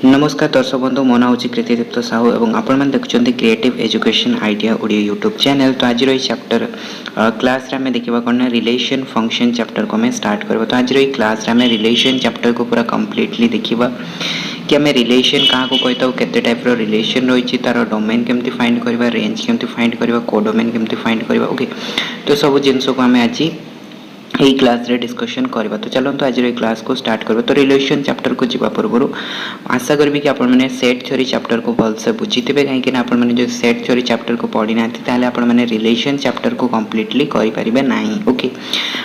नमस्कार दर्शक बंधु मो ना हूँ कृतिदीप्त साहू और आपण मैंने देखुं creative education idea Odia YouTube channel. तो आज चैप्टर क्लास रे देखा कौन ना रिलेशन फंक्शन चैप्टर को स्टार्ट करवा। तो आज क्लास रे रिलेशन चैप्टर को पूरा कंप्लीटली देखा कि आम रिलेशन क्या कही था, केते टाइप रिलेशन रही, तार डोमेन केमती फाइंड करवा, रेंज केमती फाइंड करवा, कोडोमेन केमती फाइंड करवा। ओके, तो सब जिनस को आम आज यही क्लास रे डिस्कशन करवा। तो चलते आज क्लास को स्टार्ट करवा। तो रिलेशन चैप्टर को जीवा पूर्व आशा करी कि आपने सेट थ्योरी चैप्टर को भलसे बुझीथे, कहीं आपने जो सेट थ्योरी चैप्टर को पढ़ी ना आपने रिलेशन चैप्टर को कम्प्लीटली करें ना। ओके,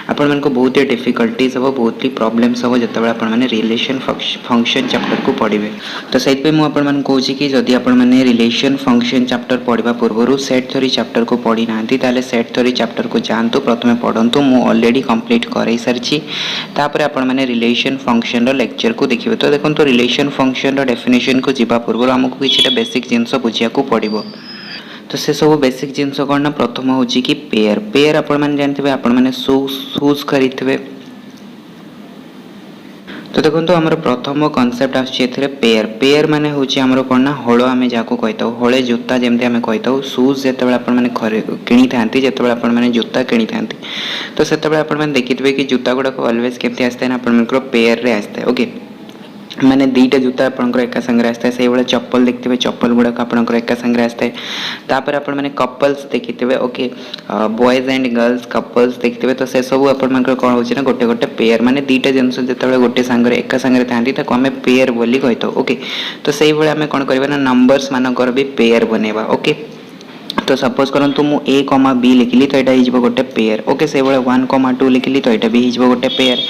आपण को बहुत ही डिफिकल्टीज हम, बहुत ही प्रॉब्लम्स हम जो आपने रिलेशन फंक्शन चैप्टर को पढ़े। तो से मुझे कहूँ कि जदि आपने रिलेशन फंक्शन चैप्टर पढ़ा पूर्व सेट थ्योरी चैप्टर को पढ़ी ना सेट थ्योरी चैप्टर को जातु, प्रथम पढ़ु। मु ऑलरेडी कंप्लीट कर सारी तापर आपण मैंने रिलेशन फंक्शन लेक्चर को देखिए। तो देखो, तो रिलेशन फंक्शन डेफिनेशन को जीवा पूर्व आमको किसी बेसिक जिनस बुझा पड़ो। तो से सब बेसिक जिनस कौन ना, प्रथम हूँ कि पेयर। पेयर आपण जानते आपण मैंने शूज खरीदे। तो देखो, तो आमर प्रथम कॉन्सेप्ट आसुच्छे पेयर। पेयर माने हूँ आमर कौन ना हल, आम जहाँ कही था हले जूता जमी आम कही था शूज जो आपने किनी था, जो आपने जूता किनी था तो से देखिए कि जूता गुड़ाक अलवेज केमती आसता है आप पेयर रे आसता है। ओके, माने दीटा जूता आपंकर एका संगे आसता है। से भाई चप्पल देखते चप्पल गुड़ाक आपंकर एका संगे आसता है। तापर आप मैंने कपल्स देखिथे। Okay, boys and girls couples देखते। तो से सब आपंकर कौन हो ना गोटे गोटे पेयर, माने दीटा जिनस जो गोटे सांगे एका संगे था आम पेयर बोली कही था। ओके, तो से भाई आम कौन करवा ना नंबर्स मानकर भी पेयर बनेवा। ओके, तो सपोज करंतु मु ए कमा बी लिखिली तो यहाँ हो गोटे पेयर। ओके, से भाई 1,2 लिखिली तो यहाँ भी हो गोटे पेयर।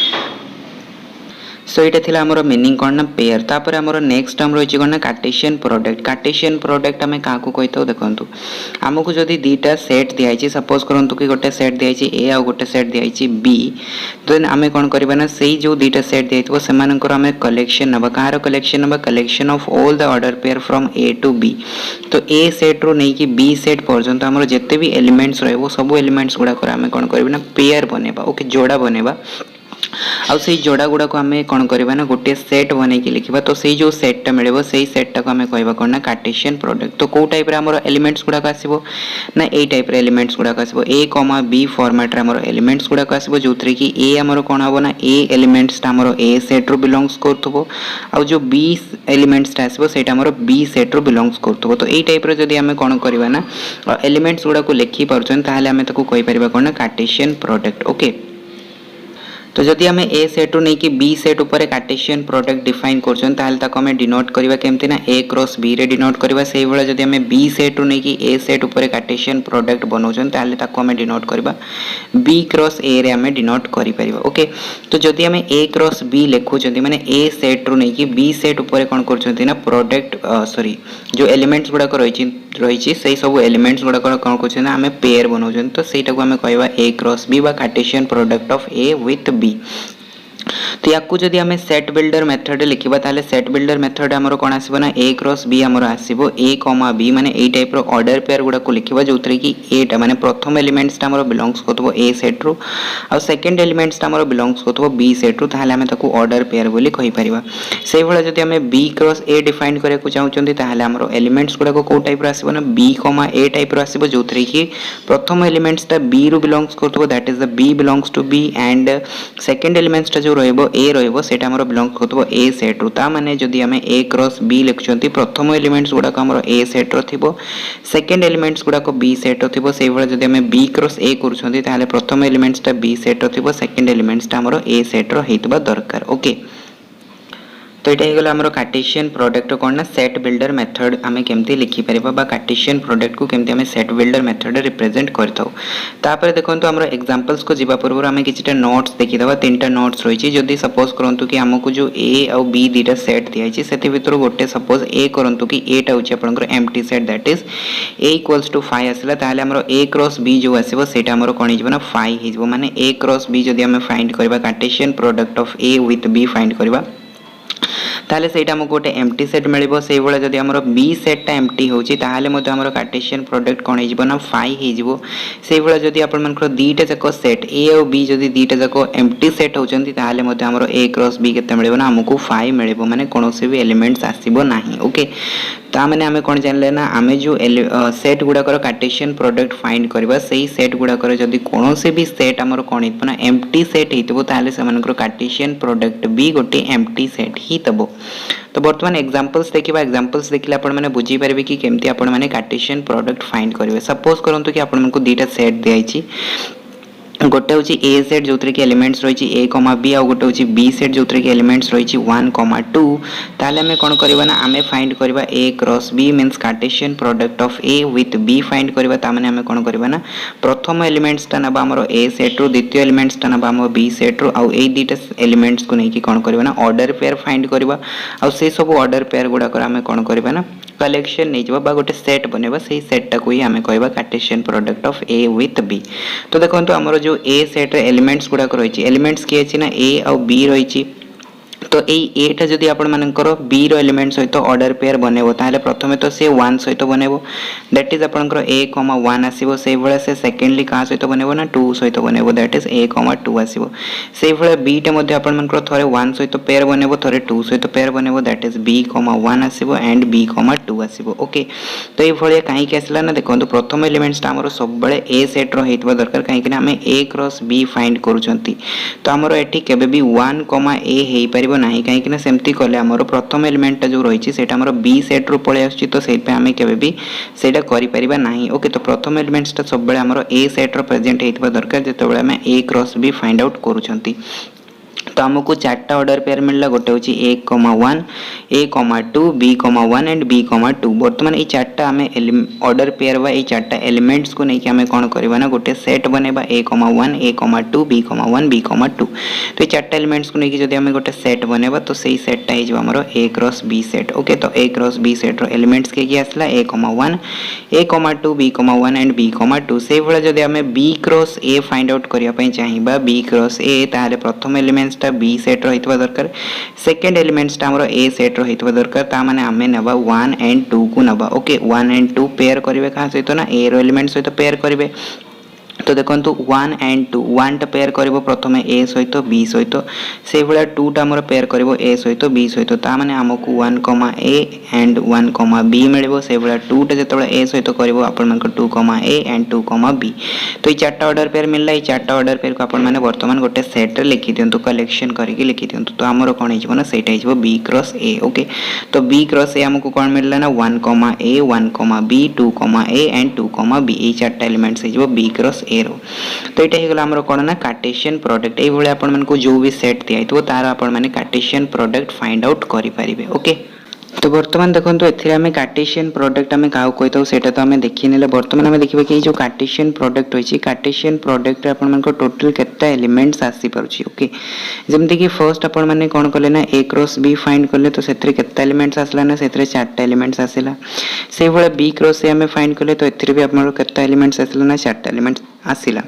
सो ये थी आमर मीनिंग कौन ना पेयर। तापर आमर नेक्स्ट टर्म रही कौन ना कार्टेशियन प्रोडक्ट। कार्टेशियन प्रोडक्ट आम क्या कही था देखो, आमको जदि दीटा सेट दिखाई, सपोज करंतु कि गोटे सेट दिखाई ए आ गोटे सेट दिखाई बी, देन आम कौन करवा ना से जो दीटा सेट दिखाई से आम कलेक्शन नवा। कहार कलेक्शन नवा? Collection of all the order pair from A to B. तो ए सेट रू नहीं कि बी सेट पर्यंत आमर जिते भी एलिमेंट्स रही सब एलिमेंट्स गुड़ाक आम कौन करवा ना पेयर बनेबा। ओके, जोड़ा बनेबा। आउ से जोड़ा गुड़ा को आम कौन करवा ना गोटे सेट बन के लिखा। तो से जो सेटा मिले से सेटा को आम कह कौन ना कार्टेशियन प्रोडक्ट। तो कौ टाइप एलिमेंट्स गुड़ाक आसो ना ए टाइप एलिमेंट्स गुड़ाक आसो ए कमा बी फॉर्मेट रे आमर एलिमेंट्स गुड़ाक आसो, जो थी कि ए आमर कौन हम ना ए एलिमेंट्स आमर ए सेट रू बिलोंग्स करथबो, आउ जो बी एलिमेंट्स आसो सेटा आमर बी सेट रू बिलोंग्स करथबो। तो ए टाइप जदि आम कौन करवा ना एलिमेंट्स गुड़ा को लिखि पारछन ताहाले आम ताको कहि परिबा कौन ना कार्टेशियन प्रोडक्ट। ओके, तो जदि आम ए सेट रू नहीं कि बी सेट उपर कार्टेशियन प्रोडक्ट डिफाइन कर डिनोट करवा केमती ना ए क्रॉस बी रे डिनोट करवा। से भाई जदि आम बी सेट रू नहीं कि ए सेट उपर कार्टेशियन प्रोडक्ट बनाऊँ आम डिनोट करवा बी क्रॉस ए रे आम डिनोट करें। ओके, तो जदि आम ए क्रॉस बी लिखुं माने ए सेट रू नहीं कि बी सेट उपर कौन कर प्रोडक्ट सॉरी जो एलिमेंट्स गुड़ाक रही से सब एलिमेंट्स गुड़ाक कौन कर आम पेयर बनाऊँ। तो सहीटा को आम कहवा ए क्रॉस बी बा Cartesian product of A with B. तो या जदि आम सेट बिल्डर मेथड लिखा ताले सेट बिल्डर मेथड आमर कौन आसो ना ए क्रॉस बी आमर आसो ए कमा बी, माने ए टाइप ऑर्डर पेयर गुड़ा को लिखा जो थी कि एटा माने प्रथम एलिमेंट्स आमर बिलोंग्स करथबो ए सेट रू, आ सेकंड एलिमेंट्स आमर बिलोंग्स करथबो बी सेट रू, ताहाले आमे ताको ऑर्डर पेयर बोली कहि परिबा। सेहि भला जदि आमे बी क्रॉस ए डिफाइन करे को चाहउचंती ताहाले आमर एलिमेंट्स गुड़ा को टाइप आसो ना बी कमा ए टाइप आसो, जो थी कि प्रथम एलिमेंट्स बी रू बिलोंग्स करथबो that is the B belongs to B, and second elements जो रहइबो ए रहइबो सेटा हमर बिलोंग करथबो ए सेट रू। ता माने जदि हमें ए क्रॉस बी लिखुचंती प्रथम एलिमेंट्स गुडा को हमर ए सेट रो थिबो, सेकंड एलिमेंट्स गुडा को बी सेट रो थिबो। सेहि भला जदि हमें बी क्रॉस ए करूचंती ताहाले प्रथम एलिमेंट्स बी सेट रो थिबो, सेकंड एलिमेंट्स हमर ए सेट रो हेतबा दरकार। ओके, तो ये होगा आमर कार्टेशियन प्रोडक्ट कौन ना सेट बिल्डर मेथड आम केमती लिखिपर बा कार्टेशियन प्रोडक्ट को केमती आम सेट बिल्डर मेथड रिप्रेजेंट कर। देखो, आमर एग्जांपल्स को जीवा पूर्व आम कि नोट्स देखीदा। 3टा नोट्स रही, जदि सपोज करूँ कि आमको जो ए आउ बी दीटा सेट दिखाई से भर गोटे सपोज ए करूँ कि एटा हूँ आपंकर empty set that is A equals to 5 आसला, ताहले आमर ए क्रॉस बी जो आसो सेटा आमर कौन हो ना 5 हो, माने ए क्रॉस बी जदि आम फाइंड करबा Cartesian product of A with B find करबा ताले सेटा हमको गोटे एम्प्टी सेट मिलिबो सेही भले जदी हमरो बी सेट टा एम्प्टी होची ताले मध्ये हमरो कार्टेशियन प्रोडक्ट कोन हेजिबो ना फाई हेजिबो सेही भले जदी आपण मनकर दीटा जाको सेट ए और बी जदी दीटा जाको एम्प्टी सेट होचंती ताले मध्ये हमरो ए क्रॉस बी केते मिलिबो ना हमको फाई मिलिबो माने कोनोसे भी एलिमेंट्स आसीबो नाही ओके ता माने हमें कोन जानले ना हमें जो सेट गुडा कर कार्टेशियन प्रोडक्ट फाइंड करबा सेही सेट गुडा कर जदी कोनोसे भी सेट हमरो कोन हितबो ना एम्प्टी सेट हितबो ताले से मनकर कार्टेशियन प्रोडक्ट भी गोटे एम्प्टी सेट ही तबो तो बर्तमान एग्जांपल्स देखिबा एग्जांपल्स देखिला आपण माने बुझी परबे कि केमती आपण माने कार्टेशियन प्रोडक्ट फाइंड करबे सपोज करंतु कि आपण मनको दीटा सेट दियाइछि गोटे हूँ ए सेट जो कि एलिमेंट्स रही ए कमा बी आ गोटे हूँ बी सेट जो कि एलिमेंट्स रही 1, 2 ताले हमें कौन करबा ना हमें फाइंड करबा A cross B means Cartesian product of A with B find करबा ता माने हमें कौन करबा ना प्रथम एलिमेंट्स ता नबा हमरो ए सेट रो द्वितीय एलिमेंट्स ता नबा हमरो बी सेट रो आ ए दीटा एलिमेंट्स को नहीं कि कौन करबा ना ऑर्डर पेयर फाइंड करबा आ से सब ऑर्डर पेयर गुडा कर हमें कौन करबा ना कलेक्शन नहीं जबा बा गोटे सेट बनेबा सही सेट टा को ही हमें कहबा Cartesian product of A with B तो देखंतु हमरो जो ए सेट रे एलिमेंट्स गुडा रही एलिमेंट्स किए अछि ना ए और बी रही तो यही एटा जदि आपण मानकर बी रो एलिमेंट सहित ऑर्डर पेयर बनेबो ताले प्रथमे तो से 1 सहित बनेबो दैट इज आपनकर a, 1 आसीबो से भले से सेकेंडली का सहित बनेबो ना 2 सहित बनेबो दैट इज a, 2 आसीबो से भले b टे मध्ये आपण मानकर थरे 1 सहित पेयर बनेबो थरे 2 सहित पेयर बनेबो दैट इज b, 1 आसीबो एंड b, 2 आसीबो ओके तो ये भले काई के आसला ना देखंतु प्रथम एलिमेंट्स ता हमरो सब बळे a सेट रो हेतबा दरकार काई कि हमें a क्रॉस b फाइंड करूचंती तो हमरो एठी केबे भी 1, a हेई परिबो नहीं कहीं सेमती कले आमर प्रथम एलिमेंट जो रही है आमर बी सेट रू पलि आसुची तो से आम के भी सेटा करिपरिबा नाही ओके तो प्रथम एलिमेंट्स सब बेले आमर ए सेट रो प्रेजेंट हेतिबा दरकार जेते आम ए क्रॉस बी फाइंड आउट करूछंती तो हमको चारटा ऑर्डर पेयर मिलला गोटे होची 1, 1 a, 2 b, 1 एंड b, 2 वर्तमान ये चारटा हमें ऑर्डर पेयर बा ये चारटा एलिमेंट्स को नहीं कि हमें कौन करबा ना गोटे सेट बनेबा a, 1 a, 2 b, 1 b, 2 तो ये चारटा एलिमेंट्स को नहीं कि जदी हमें गोटे सेट बनेबा तो सही सेटटा हे जबा हमरो a cross b set okay तो a क्रॉस b सेट रो एलिमेंट्स के आसला a, 1 a, 2 b, 1 and b, 2 से भले जदी हमें b cross a find out करिया पई चाहिबा b क्रॉस a ताले प्रथम एलिमेंट्स टा b सेट रो हितबा दरकार सेकंड एलिमेंट्स टा हमरो a सेट रो हितबा दरकार ता माने हमें नबा 1 एंड 2 को नबा ओके 1 एंड 2 पेयर करिवे का सहित ना a रो एलिमेंट सहित पेयर करिवे तो देखंतु 1 एंड 2 1 टा पेयर करबो प्रथमे a सहित b सहित से भला 2 टा हमर पेयर करबो a सहित b सहित ता माने हमकु 1, a एंड 1, b मिलबो से भला 2 टा जतबे a सहित करबो आपण मानक 2, a एंड 2, b तो ई चारटा ऑर्डर पेयर मिलला ई चारटा ऑर्डर पेयर को आपण माने वर्तमान गोटे सेट रे लिखि दियंतु कलेक्शन करके लिखि दियंतु तो हमरो कोन हिजबो ना सेटा हिजबो b क्रॉस a ओके तो b क्रॉस a हमकु कोन मिलला ना 1, a 1, b 2, a and 2, b ई चारटा एलिमेंट्स हिजबो b क्रॉस a रो तो एटा हेगला हमरो कोन ना कार्टेशियन प्रोडक्ट एई भले आपण मानको जो भी सेट दियाइतो तार आपण माने कार्टेशियन प्रोडक्ट फाइंड आउट करि परिबे ओके तो वर्तमान देखो एथिरे हमें कार्टेशियन प्रोडक्ट हमें काउ कहतो सेटा तो हमें देखि नेले वर्तमान हमें देखिबे कि जो कार्टेशियन प्रोडक्ट होइछि कार्टेशियन प्रोडक्ट रे आपण मानको टोटल केता एलिमेंट्स आसी परछि ओके जेमति कि फर्स्ट आपण माने कोन करले ना a क्रॉस b फाइंड करले तो सेथरे केता एलिमेंट्स आसला ना सेथरे चारटा एलिमेंट्स आसिला से भले b क्रॉस a हमें फाइंड करले तो एथिरे भी आपण केता एलिमेंट्स आसिला ना चारटा एलिमेंट्स आसिला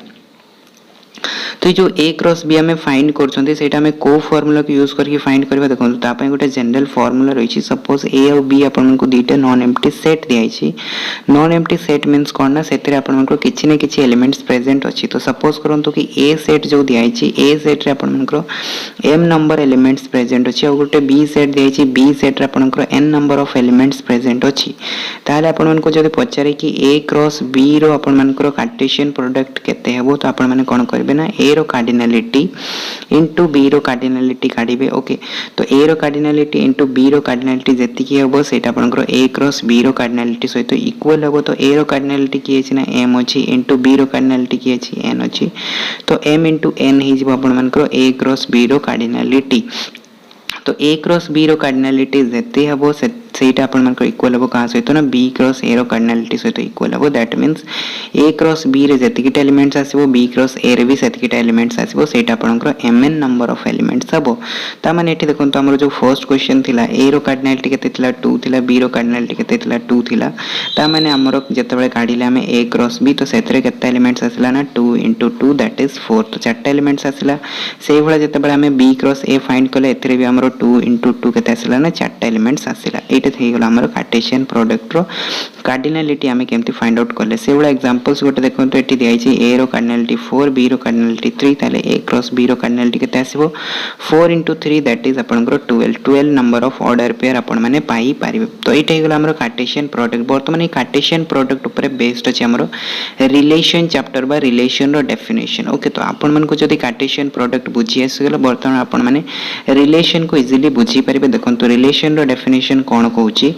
तो जो a क्रॉस b हमें फाइंड करछन्ते सेटा हमें को फार्मूला को यूज करके फाइंड करबा देखो ता पय गोटे जनरल फार्मूला रहिछि सपोज a और b आपण को दीटा नॉन एम्प्टी सेट दियाइछि नॉन एम्प्टी सेट मींस कोन ना सेतरे आपण को किछि ने किछि एलिमेंट्स प्रेजेंट अछि तो सपोज करंतु कि a सेट जो दियाइछि a सेट रे आपण को m नंबर एलिमेंट्स प्रेजेंट अछि और गोटे b सेट दियाइछि b सेट रे आपण को n number of elements present अछि ताले आपण को जदि पचारे कि a क्रॉस b रो आपण को कार्टेशियन प्रोडक्ट केते हेबो तो आपण माने कोन करबे ना a रो कार्डिनलिटी इनटू b रो कार्डिनलिटी काढिबे ओके तो a रो कार्डिनलिटी इनटू b रो कार्डिनलिटी जेति की हेबो सेटा आपनकर a क्रॉस b रो कार्डिनलिटी सहित इक्वल हेबो तो a रो कार्डिनलिटी की अछि ना m अछि इनटू b रो कार्डिनलिटी की अछि n अछि तो m इनटू n हि जिवो आपन मानकर a क्रॉस b रो कार्डिनलिटी तो a क्रॉस b रो कार्डिनलिटी जेते हेबो ସେଇଟା ଆପଣଙ୍କର ଇକ୍ୱାଲ୍ ହେବ କାହା ସହିତ ନା B କ୍ରସ୍ A ର କାର୍ଡିନାଲିଟି ସହିତ ଇକ୍ୱାଲ୍ ହେବ। That means A cross B ରେ ଯେତିକିଟା ଏଲିମେଣ୍ଟସ୍ ଆସିବ B କ୍ରସ୍ A ରେ ବି ସେତିକିଟା ଏଲିମେଣ୍ଟସ୍ ଆସିବ। ସେଇଟା ଆପଣଙ୍କର mn ନମ୍ବର ଅଫ୍ ଏଲିମେଣ୍ଟସ୍ ହେବ। ତାମାନେ ଏଠି ଦେଖନ୍ତୁ ଆମର ଯେଉଁ ଫର୍ଷ୍ଟ କ୍ୱେଶ୍ଚନ୍ ଥିଲା A ର କାର୍ଡିନାଲିଟି କେତେ ଥିଲା 2 ଥିଲା, B ର କାର୍ଡିନାଲିଟି କେତେ ଥିଲା 2 ଥିଲା। ତାମାନେ ଆମର ଯେତେବେଳେ କାଢ଼ିଲେ ଆମେ A କ୍ରସ୍ B ତ ସେଥିରେ କେତେ ଏଲିମେଣ୍ଟସ୍ ଆସିଲା ନା 2 × 2 ଦ୍ୟାଟ୍ ଇଜ୍ 4, ତ 4ଟା ଏଲିମେଣ୍ଟସ୍ ଆସିଲା। ସେଇଭଳିଆ ଯେତେବେଳେ ଆମେ B କ୍ରସ୍ A फाइंड कले एथिरे भी हमरो 2 × 2 केते आसिला ना 4टा एलिमेंट्स आसिला। एटा थई गेला हमरो कार्टेशियन प्रोडक्ट रो कार्डिनलिटी आमे केमती फाइंड आउट कले सेवला एग्जांपल्स गोटे देखंतो एठी दिया छि A रो कार्डिनलिटी 4 B रो कार्डिनलिटी 3 ताले A क्रॉस B रो कार्डिनलिटी केते आसीबो 4 × 3 दैट इज आपनकर 12 नंबर ऑफ ऑर्डर पेयर आपण माने पाई पारिबे। तो एटा गेला हमरो कार्टेशियन प्रोडक्ट। वर्तमान ए कार्टेशियन प्रोडक्ट ऊपर बेस्ड अछि हमरो रिलेशन चैप्टर बा रिलेशन रो डेफिनेशन। ओके, तो आपण मन को जदी कार्टेशियन प्रोडक्ट बुझी आसी गेला वर्तमान आपण माने रिलेशन को इजीली बुझी पारिबे। देखंतो रिलेशन रो डेफिनेशन कोन कहूची,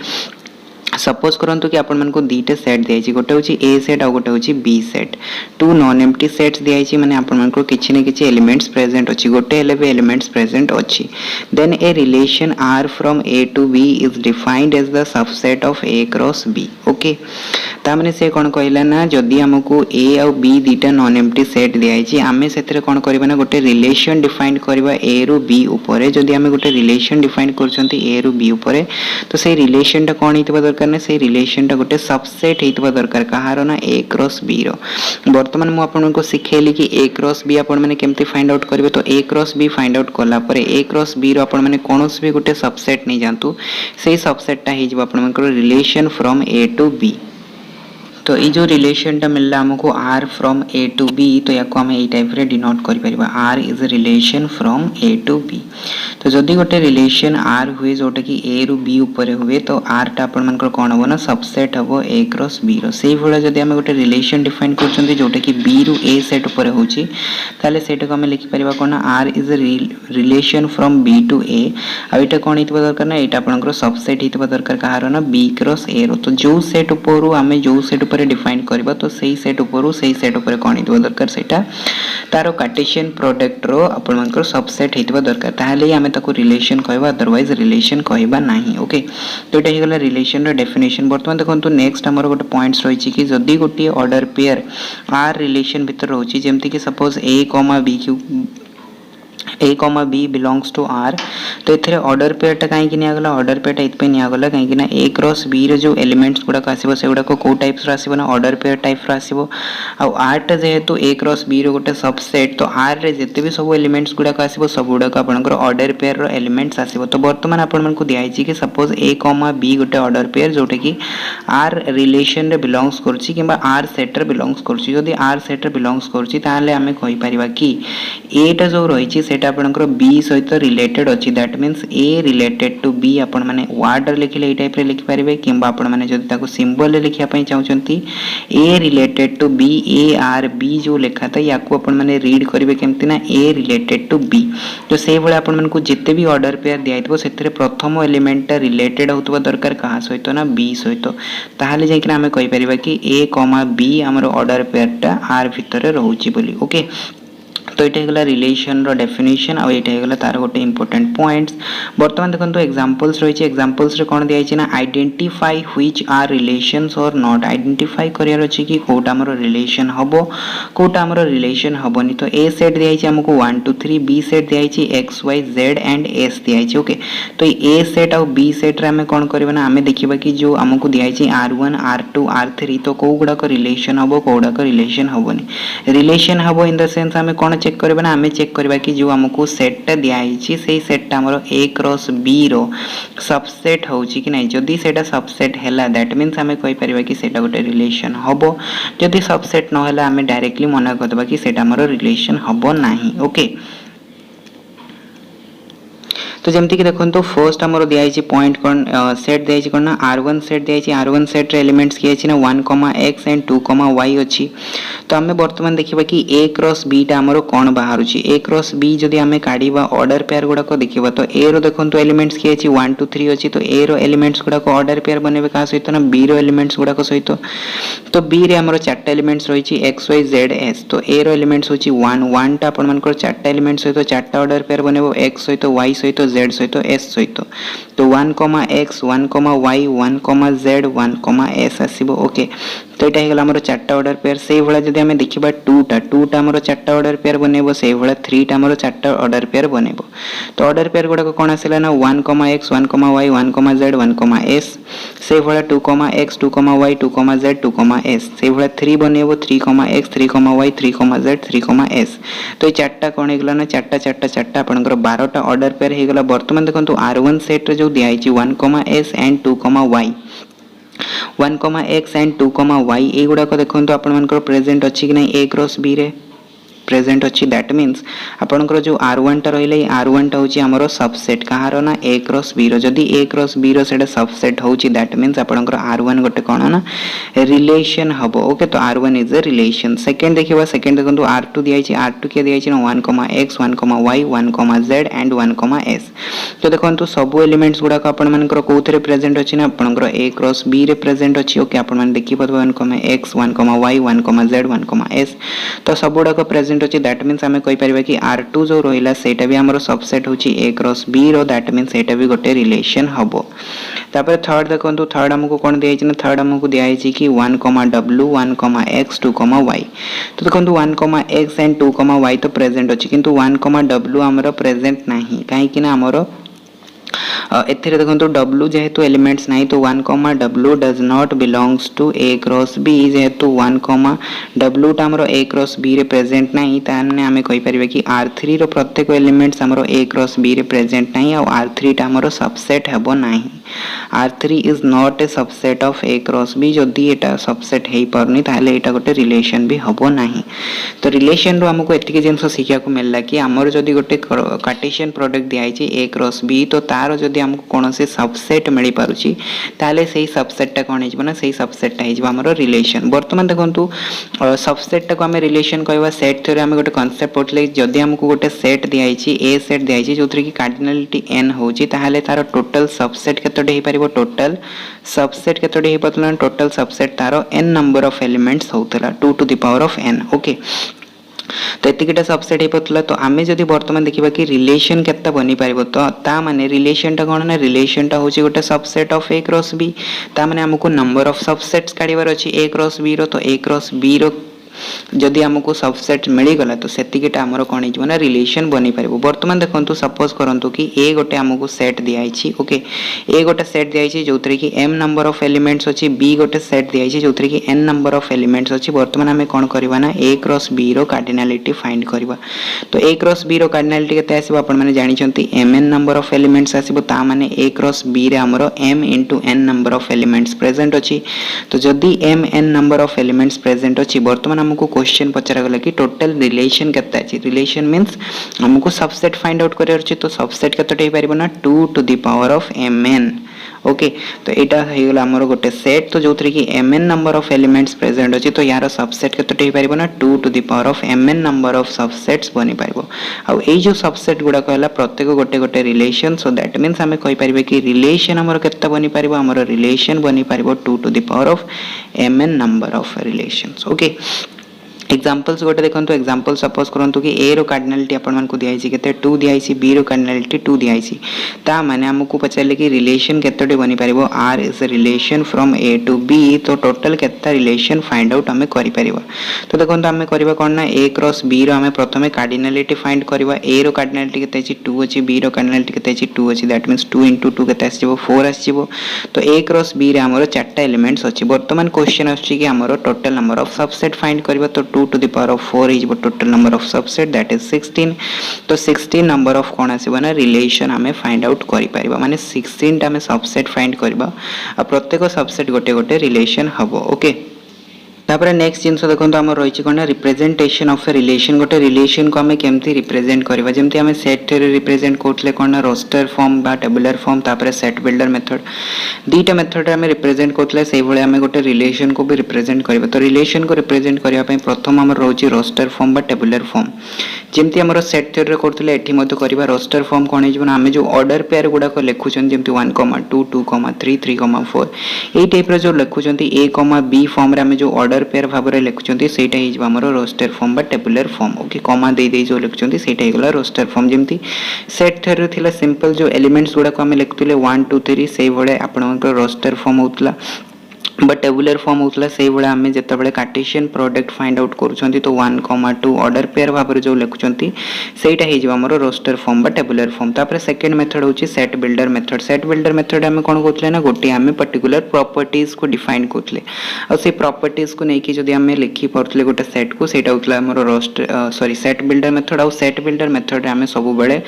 सपोज करंतु कि आपण मन को दीटा सेट दिया गोटे होची ए सेट आ गोटे होची B set, two non empty sets दिया माने आपण मन को किछि न किछि एलिमेंट्स प्रेजेंट अछि, गोटे एले भी एलिमेंट्स प्रेजेंट अछि। Then A relation R from A to B is defined as the subset of A cross B. Okay, ता माने से कोन कहला ना जदी हमको ए आ बी दीटा नॉन एम्प्टी सेट दिया आमे सेतरे कोन करबा ना गोटे रिलेशन डिफाइन करबा ए रु बी ऊपर। जदी आमे गोटे रिलेशन डिफाइन करछंती ए रु बी ऊपर तो से रिलेशन टा कोन हितबा दरकार ना से रिलेशन टा गोटे सबसेट हितबा दरकार कहारो ना ए क्रॉस बी रो। वर्तमान मु आपन को सिखेली कि ए क्रॉस बी आपन माने केमती फाइंड आउट करबे। तो ए क्रॉस बी फाइंड आउट करला परे ए क्रॉस बी रो आपन माने कोनोस भी गोटे सबसेट नै जानतु सेही सबसेट टा हि जब आपन को relation from A to B. तो ये जो रिलेशन टा मिलला हमको R from A to B, तो याको हमें ए टाइप रे डिनोट करि परिबा R is a relation from A to B. तो जदी गोटे रिलेशन आर हुए जोटा कि ए रु बी ऊपर हुए तो आर टा अपन मनकर कोन हो ना सबसेट हबो ए क्रॉस बी रो। सेही भला जदी हमें गोटे रिलेशन डिफाइन करछंती जोटा कि बी रु ए सेट ऊपर होची ताले सेटा को हमें लिखि परिबा कोन R is a relation from B to A. आ एटा कोन हितबा दरकार ना एटा आपनकर सबसेट हितबा दरकार कहारो ना बी क्रॉस ए रो। तो जो सेट ऊपर हमें जो सेट डिफाइन करबा तो सही सेट ऊपर कोन हितबा दरकार सेटा तारो कार्टेशियन प्रोडक्ट रो अपन मनकर सबसेट हितबा दरकार, ताहले हमें ताको रिलेशन कहबा अदरवाइज रिलेशन कहबा नाही। ओके, तो एटा हिगला रिलेशन रो डेफिनेशन। वर्तमान देखंतु नेक्स्ट हमर गोटे पॉइंट्स रहिछि कि जदी गोटे ऑर्डर पेयर आर रिलेशन भीतर रहउछि जेमति कि सपोज ए कॉमा बी क्यू A comma B belongs to R, तो एथरे ऑर्डर पेयर टा काहे कि निया गला ऑर्डर पेयर टा इतपे निया गला काहे कि ना ए क्रॉस बी रे जो एलिमेंट्स गुडा आसीबो से गुडा को टाइप्स रो आसीबो ना ऑर्डर पेयर टाइप रो आसीबो। आ आर टा जेहेतु ए क्रॉस बी रो गोटे सबसेट तो आर रे जते भी सब एलिमेंट्स गुडा आसीबो सब गुडा आपनकर ऑर्डर पेयर रो एलिमेंट्स आसीबो। तो वर्तमान आपन मन को दिया छि कि सपोज ए कॉमा बी गोटे ऑर्डर पेयर जोटे कि आर रिलेशन रे बिलोंग्स करछि किबा आर सेट रे बिलोंग्स करछि। जदी आर सेट रे बिलोंग्स करछि ताले हमें कहि परिबा कि ए टा जो रहिछि सेटा आपनकर बी सहित रिलेटेड अछि। That means A related to B आपण माने वर्ड लिखले ए टाइप रे लिखि परिबे किबा आपण माने जदी ताको सिंबल रे लिखिया पई चाहउचंती A related to B A R B जो लिखा था याको आपण माने रीड करिवे केमति ना ए रिलेटेड टू बी। तो सेही भले आपण मन को जते भी ऑर्डर पेयर दियाइतबो सेतरे प्रथम एलिमेंट टा रिलेटेड होतबा दरकार कहा सहित ना बी सहित, ताहाले जाय कि हमें कहि परिबा कि ए कॉमा बी हमर ऑर्डर पेयर टा आर भितरे रहउची बोली। ओके, तो ये गला रिलेशन रो डेफिनेशन आ ये गला तार गोटे इंपोर्टेंट पॉइंट्स। वर्तमान देखंतो एग्जांपल्स रहिछि, एग्जांपल्स रे कोन दियाइछि ना आइडेंटिफाई व्हिच आर रिलेशंस और नॉट। आइडेंटिफाई करियर अछि कि कोटा हमर रिलेशन हबो कोटा हमर रिलेशन हबोनी। तो ए सेट दियाइछि हमको 1 2 3, बी सेट दियाइछि x y z and s दियाइछि। ओके, तो ए सेट और बी सेट रे हमें कोन करबा ना हमें देखिबा कि जो हमको दियाइछि r1 r2 r3 तो को गुडा को रिलेशन हबो को गुडा को रिलेशन हबोनी। रिलेशन हबो इन द सेंस हमें कोन चेक करबा ना हमें चेक करबा कि जो हमको सेट टा दियाइछि सेही सेट टा हमरो ए क्रॉस बी रो सबसेट होउछि कि नै। जदी सेटा सबसेट हैला दैट मींस हमें कहि परिबा कि सेटा गोटे रिलेशन हबो। जदी सबसेट न हैला हमें डायरेक्टली मना कर देबा कि सेटा हमरो रिलेशन हबो नाही। ओके, तो जमती कि देखो तो फर्स्ट हमरो दियाइछि पॉइंट कोन सेट दियाइछि कोन ना r1 सेट दियाइछि। r1 सेट रे एलिमेंट्स किए अछि ना 1, x एंड 2, y अछि। तो हमें वर्तमान देखिबा कि a क्रॉस b टा हमरो कोन बाहरुछि। a क्रॉस b जदी हमें काढीबा ऑर्डर पेयर गुडा को देखिबा तो a रो देखंतो एलिमेंट्स किए अछि 1 2 3 अछि। तो a रो एलिमेंट्स गुडा को ऑर्डर पेयर बनेबे का सहित ना b रो एलिमेंट्स गुडा को सहित। तो b रे हमरो चारटा एलिमेंट्स रहिछि x y z s। तो a रो एलिमेंट्स होछि 1 1 टा अपन मन को चारटा एलिमेंट्स सहित चारटा ऑर्डर पेयर बनेबो x सहित y सहित z सहित s सहित तो 1 x 1 y 1 z 1 s आसीबो okay तो यहाँ होगा आम चार्टा ऑर्डर पेयर से भाया जब आम देखा टूटा आम चार्टा ऑर्डर पेयर बनइब से भाया 3टा आम चार्टा ऑर्डर पेयर बनइब तो ऑर्डर पेयर गुड़ाक कौन आसला ना 1 x 1 y 1 z 1 s से भाया 2 x 2 y 2 z 2 s से भाया 3 बनइब 3 x 3 y 3 z 3 s तो ये चार्टा कौन होगा ना चार्टा चार्टा चार्टा आपंकर 12टा ऑर्डर पेयर होगा बर्तमान देखो R1 सेट जो दिखाई 1 s and 2 y 1 x and 2 y ये गुड़ाक देखो आपर प्रेजेंट अच्छी कि ना a क्रॉस b रे प्रेजेंट अच्छी दैट मीन्स आपंकर जो R1 टा रही R1 टा हूँ आमर सबसेट कहार ना a क्रॉस b रदि a क्रॉस b रो सबसेट होची दैट मीन्स आपंकर R1 गोटे कौन ना रिलेशन हम ओके तो R1 is a relation second देखा सेकेंड देखो R2 दिखाई R2 क्या दिखाई 1 x 1 y 1 z and 1 s तो देखो सब एलिमेंट्स गुड़ाक आपर कौन प्रेजेंट अच्छी ना आपंकर a क्रॉस b रे प्रेजेंट अच्छी ओके आपने देखिए 1 x 1 y 1 z 1 s तो सब गुड़ाक प्रेजेंट अच्छी दैट मीन्स आम कहीपर कि R2 जो रहा सेटा भी आम सबसेट हूँ a क्रॉस b रो दैट मीन्स सेटा भी गोटे रिलेशन हम तापर थर्ड देखो थर्ड आमको कौन दिखाई ना थर्ड आमको दिखाई कि 1 w 1 x 2 y तो देखो 1 x एंड 2 y तो प्रेजेंट अच्छी किंतु 1 w आमर प्रेजेंट नहीं कहीं आमर एथिरे देखो W जेहेतु एलिमेंट्स नहीं तो 1 W does not belongs to A cross B जेहेतु 1 W टा हमरो A क्रॉस B रे प्रेजेंट नहीं ताने आमे कहि परिबे कि R3 रो प्रत्येक एलिमेंट्स हमरो A क्रॉस B रे प्रेजेंट नहीं और R3 टा हमरो सबसेट हेबो नहीं R3 is not a subset of A cross B जदि एटा सबसेट हेई परनी ताले एटा गोटे रिलेशन भी हबो नहीं तो रिलेशन रो हमको एतिके जिंस शिक्षा को मिलला कि हमर जदि गोटे कार्टेशियन प्रोडक्ट दियाई छि A क्रॉस B तो तार जदि हमको कौन से सबसेट मिल पारुछि ताले सेही सबसेट टा कोन हिजबो ना सेही सबसेट टा हिजबो हमरो रिलेशन वर्तमान देखंतु सबसेट टा को हम रिलेशन कहबा सेट थ्योरी हम गोटे कांसेप्ट पढले जदि हमको गोटे सेट दियाई छि A सेट दियाई छि जोथरे कि कार्डिनलिटी n होछि ताले तार टोटल सबसेट केतोटे हे परिबो टोटल सबसेट केतोटे हे पतला टोटल सबसेट तार n नंबर ऑफ एलिमेंट्स होतला 2 to the power of n okay तो एतिकिटा सबसेट हे पतला तो आमे जदि वर्तमान देखिबा कि रिलेशन केत्ता बनि पारिबो तो ता माने रिलेशन टा कोन ना रिलेशन टा होची गोटे subset of A cross B ता माने हमको नंबर ऑफ सबसेट्स काढिबार अछि A क्रॉस B रो तो A क्रॉस B रो जदि हमको सबसेट मिली गला तो सेतिकिटा हमर कोन हिजबो ना रिलेशन बनि पारिबो वर्तमान देखंतु सपोज करंतु कि A गोटे हमको सेट दियाई छि ओके A गोटे सेट दियाई छि जोथरे कि m नंबर ऑफ एलिमेंट्स अछि B गोटे सेट दियाई छि जोथरे कि n नंबर ऑफ एलिमेंट्स अछि वर्तमान हमें कोन करबा ना A क्रॉस B रो कार्डिनलिटी फाइंड करबा तो A क्रॉस B रो कार्डिनलिटी केते आसीबो आपण माने जानि छंती mn नंबर ऑफ एलिमेंट्स आसीबो ता माने A क्रॉस B रे हमरो m * n number of elements present अछि तो जदि m n number of elements present अछि वर्तमान हमको क्वेश्चन पचरा गला कि टोटल रिलेशन केता अछि रिलेशन मींस हमको सबसेट फाइंड आउट करियर अछि तो सबसेट केतटे हे परिबो ना 2 to the power of mn okay तो एटा हे गला हमर गोटे सेट तो जोथरे कि mn number of elements present अछि तो यार सबसेट केतटे हे परिबो ना 2 to the power of mn number of subsets बनि परिबो आ ए जो सबसेट गुडा कहला प्रत्येक गोटे गोटे रिलेशन सो दैट मींस हमें कहि परिबे कि रिलेशन हमर केता बनि परिबो हमर रिलेशन बनि परिबो 2 to the power of mn number of relations okay examples गोटे देखंतु एग्जांपल सपोज करंतु कि A रो कार्डिनलिटी आपण मान को दियाई छि केते 2 दियाई छि B रो कार्डिनलिटी 2 दियाई छि ता माने हमकु पचारले कि रिलेशन केतोटे बनि परिबो R is a relation from A to B तो टोटल केता रिलेशन फाइंड आउट हमें करि परिबो तो देखंतु हमें करबा कोन ना A क्रॉस B रो हमें प्रथमे कार्डिनलिटी फाइंड करबा A रो कार्डिनलिटी केते छि 2 अछि B रो कार्डिनलिटी केते छि 2 अछि दैट मींस 2 * 2 केते आसीबो 4 आसीबो तो A क्रॉस B रे हमरो चारटा एलिमेंट्स अछि वर्तमान क्वेश्चन आछि कि हमरो total number of subset find करबा तो 2 to the power of 4 is the total number of subset that is 16 तो 16 number of कौन आसीबा ना रिलेशन हमें फाइंड आउट करि परिबा माने 16 टा हमें सबसेट फाइंड करबा आ प्रत्येक सबसेट गोटे गोटे रिलेशन हबो ओके तापर नेक्स्ट जिंस देखंतु हमर रहिछि कोन रिप्रेजेंटेशन ऑफ ए रिलेशन गोटे रिलेशन को हमें केमथि रिप्रेजेंट करबा जेमथि हमें सेट थ्योरी रिप्रेजेंट करथले कोन रोस्टर फॉर्म बा टेबुलर फॉर्म तापर सेट बिल्डर मेथड दीटा मेथड हमें रिप्रेजेंट करथले सेही भले हमें गोटे रिलेशन को भी रिप्रेजेंट करबा तो रिलेशन को रिप्रेजेंट करिया पय प्रथम हमर रहिछि रोस्टर फॉर्म बा टेबुलर फॉर्म जेमथि हमर सेट थ्योरी करथले एठी मते करबा रोस्टर फॉर्म कोन हिजबो हमें जो ऑर्डर पेयर गुडा को लेखुछन जेमथि 1 2 2 3 3 4 एई टाइप रो जो लेखुछंती A B फॉर्म रे हमें जो ऑर्डर पेयर भाव में लिखुंट से आमर रोस्टर फॉर्म बा टेबुलर फॉर्म ओके कमा दे जो लिखुंट से रोस्टर फॉर्म जमी सेट थ्योरी थिला सिंपल जो एलिमेंट्स गुड़ाक आम लिखुले 1 2 3 से भाई आपण रोस्टर फॉर्म होता बट टेबुलर फॉर्म होता से भाई आम जिते कार्टेशियन प्रोडक्ट फाइंड आउट करूँ तो 1 2 ऑर्डर पेयर भाव में जो लिखुंट से आमर रोस्टर फॉर्म बा टेबुलर फॉर्म तापर सेकेंड मेथड होची set builder method set builder method आम कौन कहते ना गोटे आम पर्टिकुलर प्रॉपर्टीज को डिफाइन करते और प्रॉपर्टीज को लेकिन जब आम लिखि पारे गोटे सेट को सेटा होता आम roster sorry set builder method आउ सेट बिल्डर मेथड आम सब बेले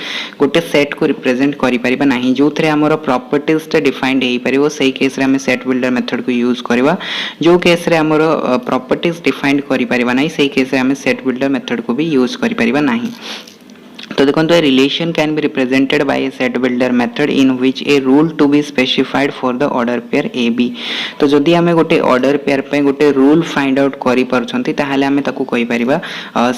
गोटे सेट को रिप्रेजेंट करें ना जो थे आम प्रॉपर्टीज डिफाइंड हो पार से केस आम सेट बिल्डर मेथड को यूज करवा जो केस रे आमर प्रॉपर्टीज डिफाइंड करि परिबा नाही से केस रे आम सेट बिल्डर मेथड को भी यूज करि परिबा नाही तो देखो a relation can be represented by a set builder method in which a rule to be specified for the order pair A B तो जदि आमे गोटे ऑर्डर पेयर पे गोटे रूल फाइंड आउट करि परछंती ताहाले आमे ताकू कहि परिबा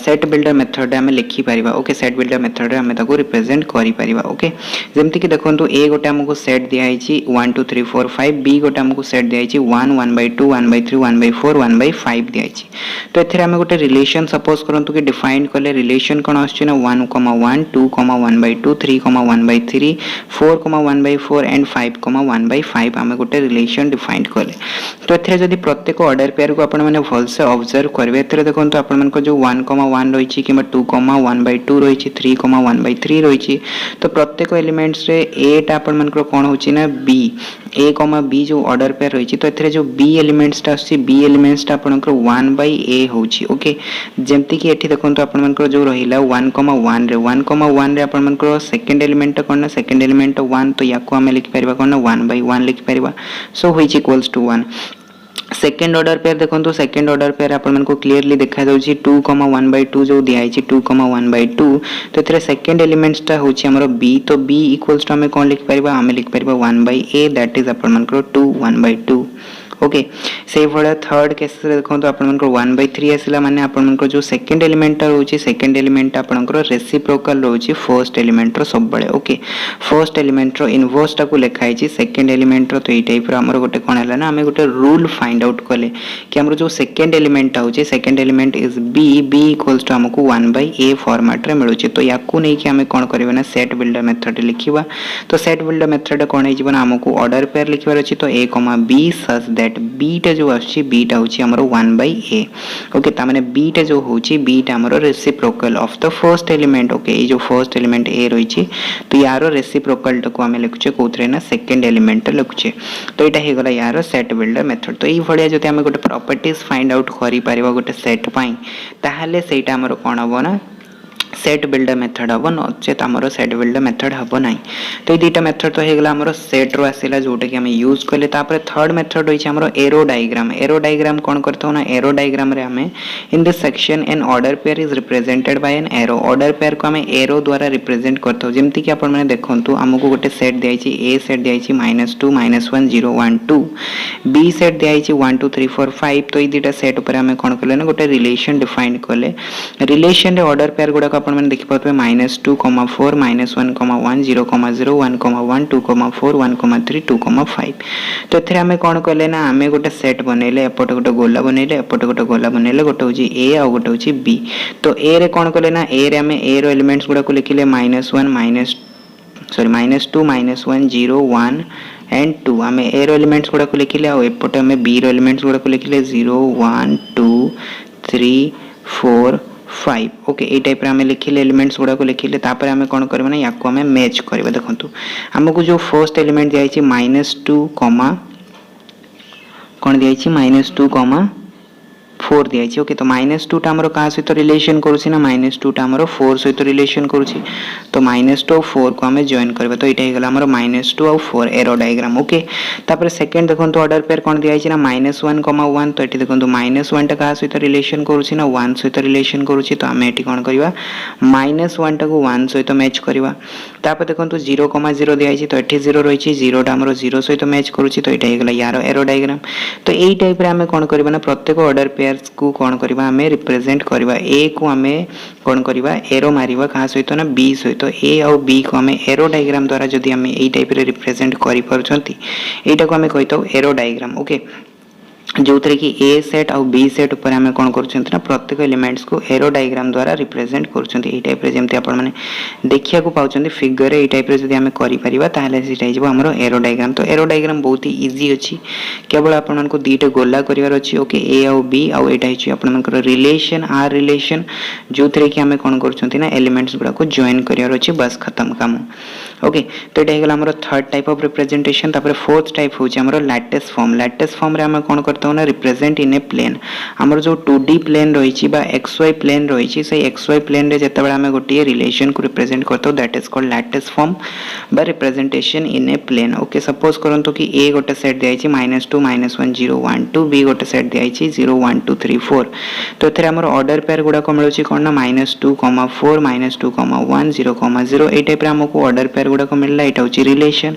सेट बिल्डर मेथड आमे लिखि परिबा ओके सेट बिल्डर मेथड रे आमे ताकू रिप्रेजेंट करि परिबा ओके जेमति कि देखंतु ए गोटे हमको सेट दिया हिची 1 2 3 4 5 बी गोटे हमको सेट दिया हिची 1 1/2 1/3 1/4 1/5 दिया हिची तो एथरे आमे गोटे रिलेशन सपोज करंतु कि डिफाइन करले रिलेशन कोन आछी ना 1 2 1/2 3 1/3 4 1/4 एंड 5 1/5 आम गोटे रिलेशन डिफाइन कले तो एथरे जदि प्रत्येक ऑर्डर पेयर को आपण माने भल से ऑब्जर्व करबे एथरे देखंतु आपण मन को जो 1 1 रहिछि कि 2 1/2 रहिछि 3 1/3 रहिछि तो प्रत्येक एलिमेंट्स रे ए टा आपण मन को कोन होछि ना बी ए बी जो ऑर्डर पेयर रहिछि तो एथरे जो बी एलिमेंट्स टा आछि बी एलिमेंट्स टा आपण को 1/a होछि ओके जेमति कि एठी देखंतु आपण मन को जो रहिला 1 1 रे 1 रे आपण मन को सेकंड एलिमेंट कोन ना सेकंड एलिमेंट 1 तो याको हम लिखि परिबा कोन ना 1/1 लिखि परिबा so which equals to 1 second order pair देखो सेकेंड ऑर्डर पेयर आपण को क्लियरली देखा जाउची 2 1/2 जो दिया है 2 1/2 तो एथरे सेकेंड एलिमेंट्स टा होची हमरो b तो b इक्वल्स टू हमें कोन लिख परिबा हमें लिख परिबा 1/a दैट इज आपण मन को 2 1/2 ओके से भले थर्ड केस रे देखो तो आपण को 1/3 आसिला माने आपण को जो सेकंड एलिमेंट रहउची सेकंड एलिमेंट आपण को रेसिप्रोकल रहउची फर्स्ट एलिमेंट रो सब बळे ओके फर्स्ट एलिमेंट रो इनवर्स टा को लिखाई छी सेकंड एलिमेंट रो तो ए टाइप रो हमर गोटे कोन हला ना हमें गोटे रूल फाइंड आउट करले कि हमर जो सेकंड एलिमेंट होची second element is b equals to हमको 1/a फॉर्मेट रे मिलुची तो याकू नै कि हमें कोन करबे ना सेट बिल्डर मेथड लिखिबा तो सेट बिल्डर मेथड कोन हे जीवन हमको ऑर्डर पेयर लिखिबार अछि तो a b such that beta जो आछि बीटा होछि हमरो 1/a ओके ता माने बीटा जो होछि बीटा हमरो reciprocal of the first element okay ए जो फर्स्ट एलिमेंट a रहिछि तो यारो रेसिप्रोकल टको हमें लिखुछे कोथरे ना सेकंड एलिमेंट लिखुछे तो एटा हे गला यारो सेट बिल्डर मेथड तो ई भलिया जति हमें गोटे प्रॉपर्टीज फाइंड आउट करि परिबा गोटे सेट पई ताहाले सेटा हमरो कोन हबो ना सेट बिल्डर मेथड हम नचेत आमर सेट बिल्डर मेथड हम ना तो ये दुटा मेथड तो होगा आमर सेट रो आसला जोटा कि आम यूज कले थर्ड मेथड होइछ आमर एरो डायग्राम कौन करता ना एरो डायग्राम रे आम in this section an order pair is represented by an arrow order pair को आम एरो द्वारा रिप्रेजेंट करता जमती कि आपण माने देखंतु हमको गोटे सेट दियाइछि ए सेट दियाइछि -2 -1 0 1 2 बी सेट दियाइछि 1 2 3 4 5 तो ये दुटा सेट ऊपर आम कौन कले ना गोटे रिलेशन डिफाइन कले रिलेशन रे ऑर्डर पेयर गुडा आपण माने देखि पातबे -2 4 -1 1 0 0 1 1 2 4 1 3 2 5 तो एथरे हमें कोन करले ना हमें गोटे सेट बनेले एपट गोटे गोला बनेले एपट गोटे गोला बनेले गोटे होची ए आ गोटे होची बी तो ए रे कोन करले ना ए रे हमें ए रो एलिमेंट्स गुडा को लिखिले -1 -2 -1 0 1 एंड 2 हमें ए रो एलिमेंट्स गुडा को लिखिले आ एपट हमें बी रो एलिमेंट्स गुडा को लिखिले 0 1 2 3 4 5 ओके ए टाइप रे हमें लिखिले एलिमेंट्स गुडा को लिखिले तापर हमें कोन करबा ना याको हमें मैच करबा देखंतु हमको जो फर्स्ट एलिमेंट दिया छि -2 कोन दिया छि -2 4 दिया छि ओके तो -2 टा हमरो का सहित रिलेशन करूछि ना -2 टा हमरो 4 सहित रिलेशन करूछि तो -2 और 4 को हमें जॉइन करबा तो एटा हे गेला हमरो -2 और 4 एरो डायग्राम ओके तापर सेकंड देखंतु ऑर्डर पेयर कोन दिया छि ना -1 1 तो एटी देखंतु -1 टा का सहित रिलेशन करूछि ना 1 सहित रिलेशन करूछि तो हमें एटी कोन करबा -1 टा को 1 सहित मैच करबा तापर देखंतु 0 0 दिया छि तो एटी 0 रहि छि 0 टा हमरो 0 सहित मैच करूछि तो एटा हे गेला यारो एरो डायग्राम तो एई टाइप रे हमें कोन करबा ना प्रत्येक ऑर्डर पेयर को कौन करबा हमें रिप्रेजेंट करबा ए को हमें कौन करबा एरो मारिबा कहा सहित ना बी सहित ए और बी को हमें एरो डायग्राम द्वारा जदी हमें एई टाइप रे रिप्रेजेंट करि परछंती एटा को हमें कहतो एरो डायग्राम ओके जो थे कि ए सेट आउ बी सेट उपर आम कौन कर प्रत्येक एलिमेंट्स को एरो डायग्राम द्वारा रिप्रेजेंट कर टाइप जमी आपने देखा पाँच फिगर ये टाइप जब आम कर एरो डायग्राम। तो एरो डायग्राम बहुत ही इजी अच्छी केवल आपको दुईटा गोला करार अच्छी ओके ए आउ बी आउ यहाँ आपर रिलेशन आर रिलेशन जो थे कि आम कौन कर एलिमेंट्स गुड़ाक जॉइन करार अच्छी बस खत्म काम ओके। तो ये आम third type of representation. Fourth type हूँ लैटिस फॉर्म। लैटिस फॉर्म रे आम कौन करता हूँ रिप्रेजेंट इन ए प्लेन आमर जो 2D प्लेन रही एक्स वाई प्लेन रही से एक्स वाई प्लेन रे जिते आम गोटे रिलेशन को रिप्रेजेंट करता that is called lattice form बा representation in a plane okay. Suppose करंतु कि ए गोटे सेट दिखाई -2 -1 0 1 2 बी गोटे सेट दिखाई 0 1 2 3 4। तो ये आम ऑर्डर पेयर गुड़ाक मिलूँ कौन ना -2 4 -2 1 0 0 ये टाइप आमको ऑर्डर पेयर गुड़ाक मिलला यहाँ हूँ रिलेशन।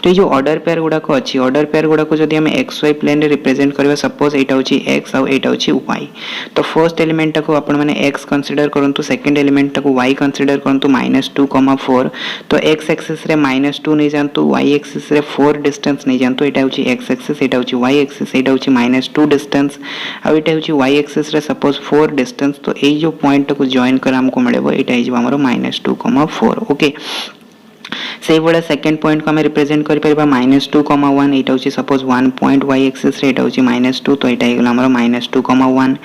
तो ये जो ऑर्डर पेयर गुड़ाक अच्छी ऑर्डर पेयर गुड़ाक जब आम एक्स वाई प्लेन रे रिप्रेजेंट करवा सपोज यहाँ हूँ एक्स आउ यहाँ हूँ वाई। तो फर्स्ट एलिमेंट को आपण मैंने एक्स कंसीडर करंतु सेकंड एलिमेंट को वाई कंसीडर करंतु -2 4। तो एक्स एक्सिस रे -2 नहीं जानतु वाई एक्सिस रे 4 डिस्टेंस नहीं जानतु यहाँ हूँ एक्स एक्सिस यहाँ हूँ वाई एक्सिस यहाँ हूँ -2 डिस्टेंस आउ यहाँ हूँ वाई एक्सिस रे सपोज 4 डिस्टेंस। तो यही जो पॉइंट को जॉइन कर हमको मिलेबो यहाँ आमर -2 4 ओके। से भाया सेकेंड पॉइंट को आम रिप्रेजेंट कर -2 1 यहाँ हूँ सपोज 1 पॉइंट वाई एक्सिस रे यहाँ हूँ -2 तो यहाँ होगा -2 1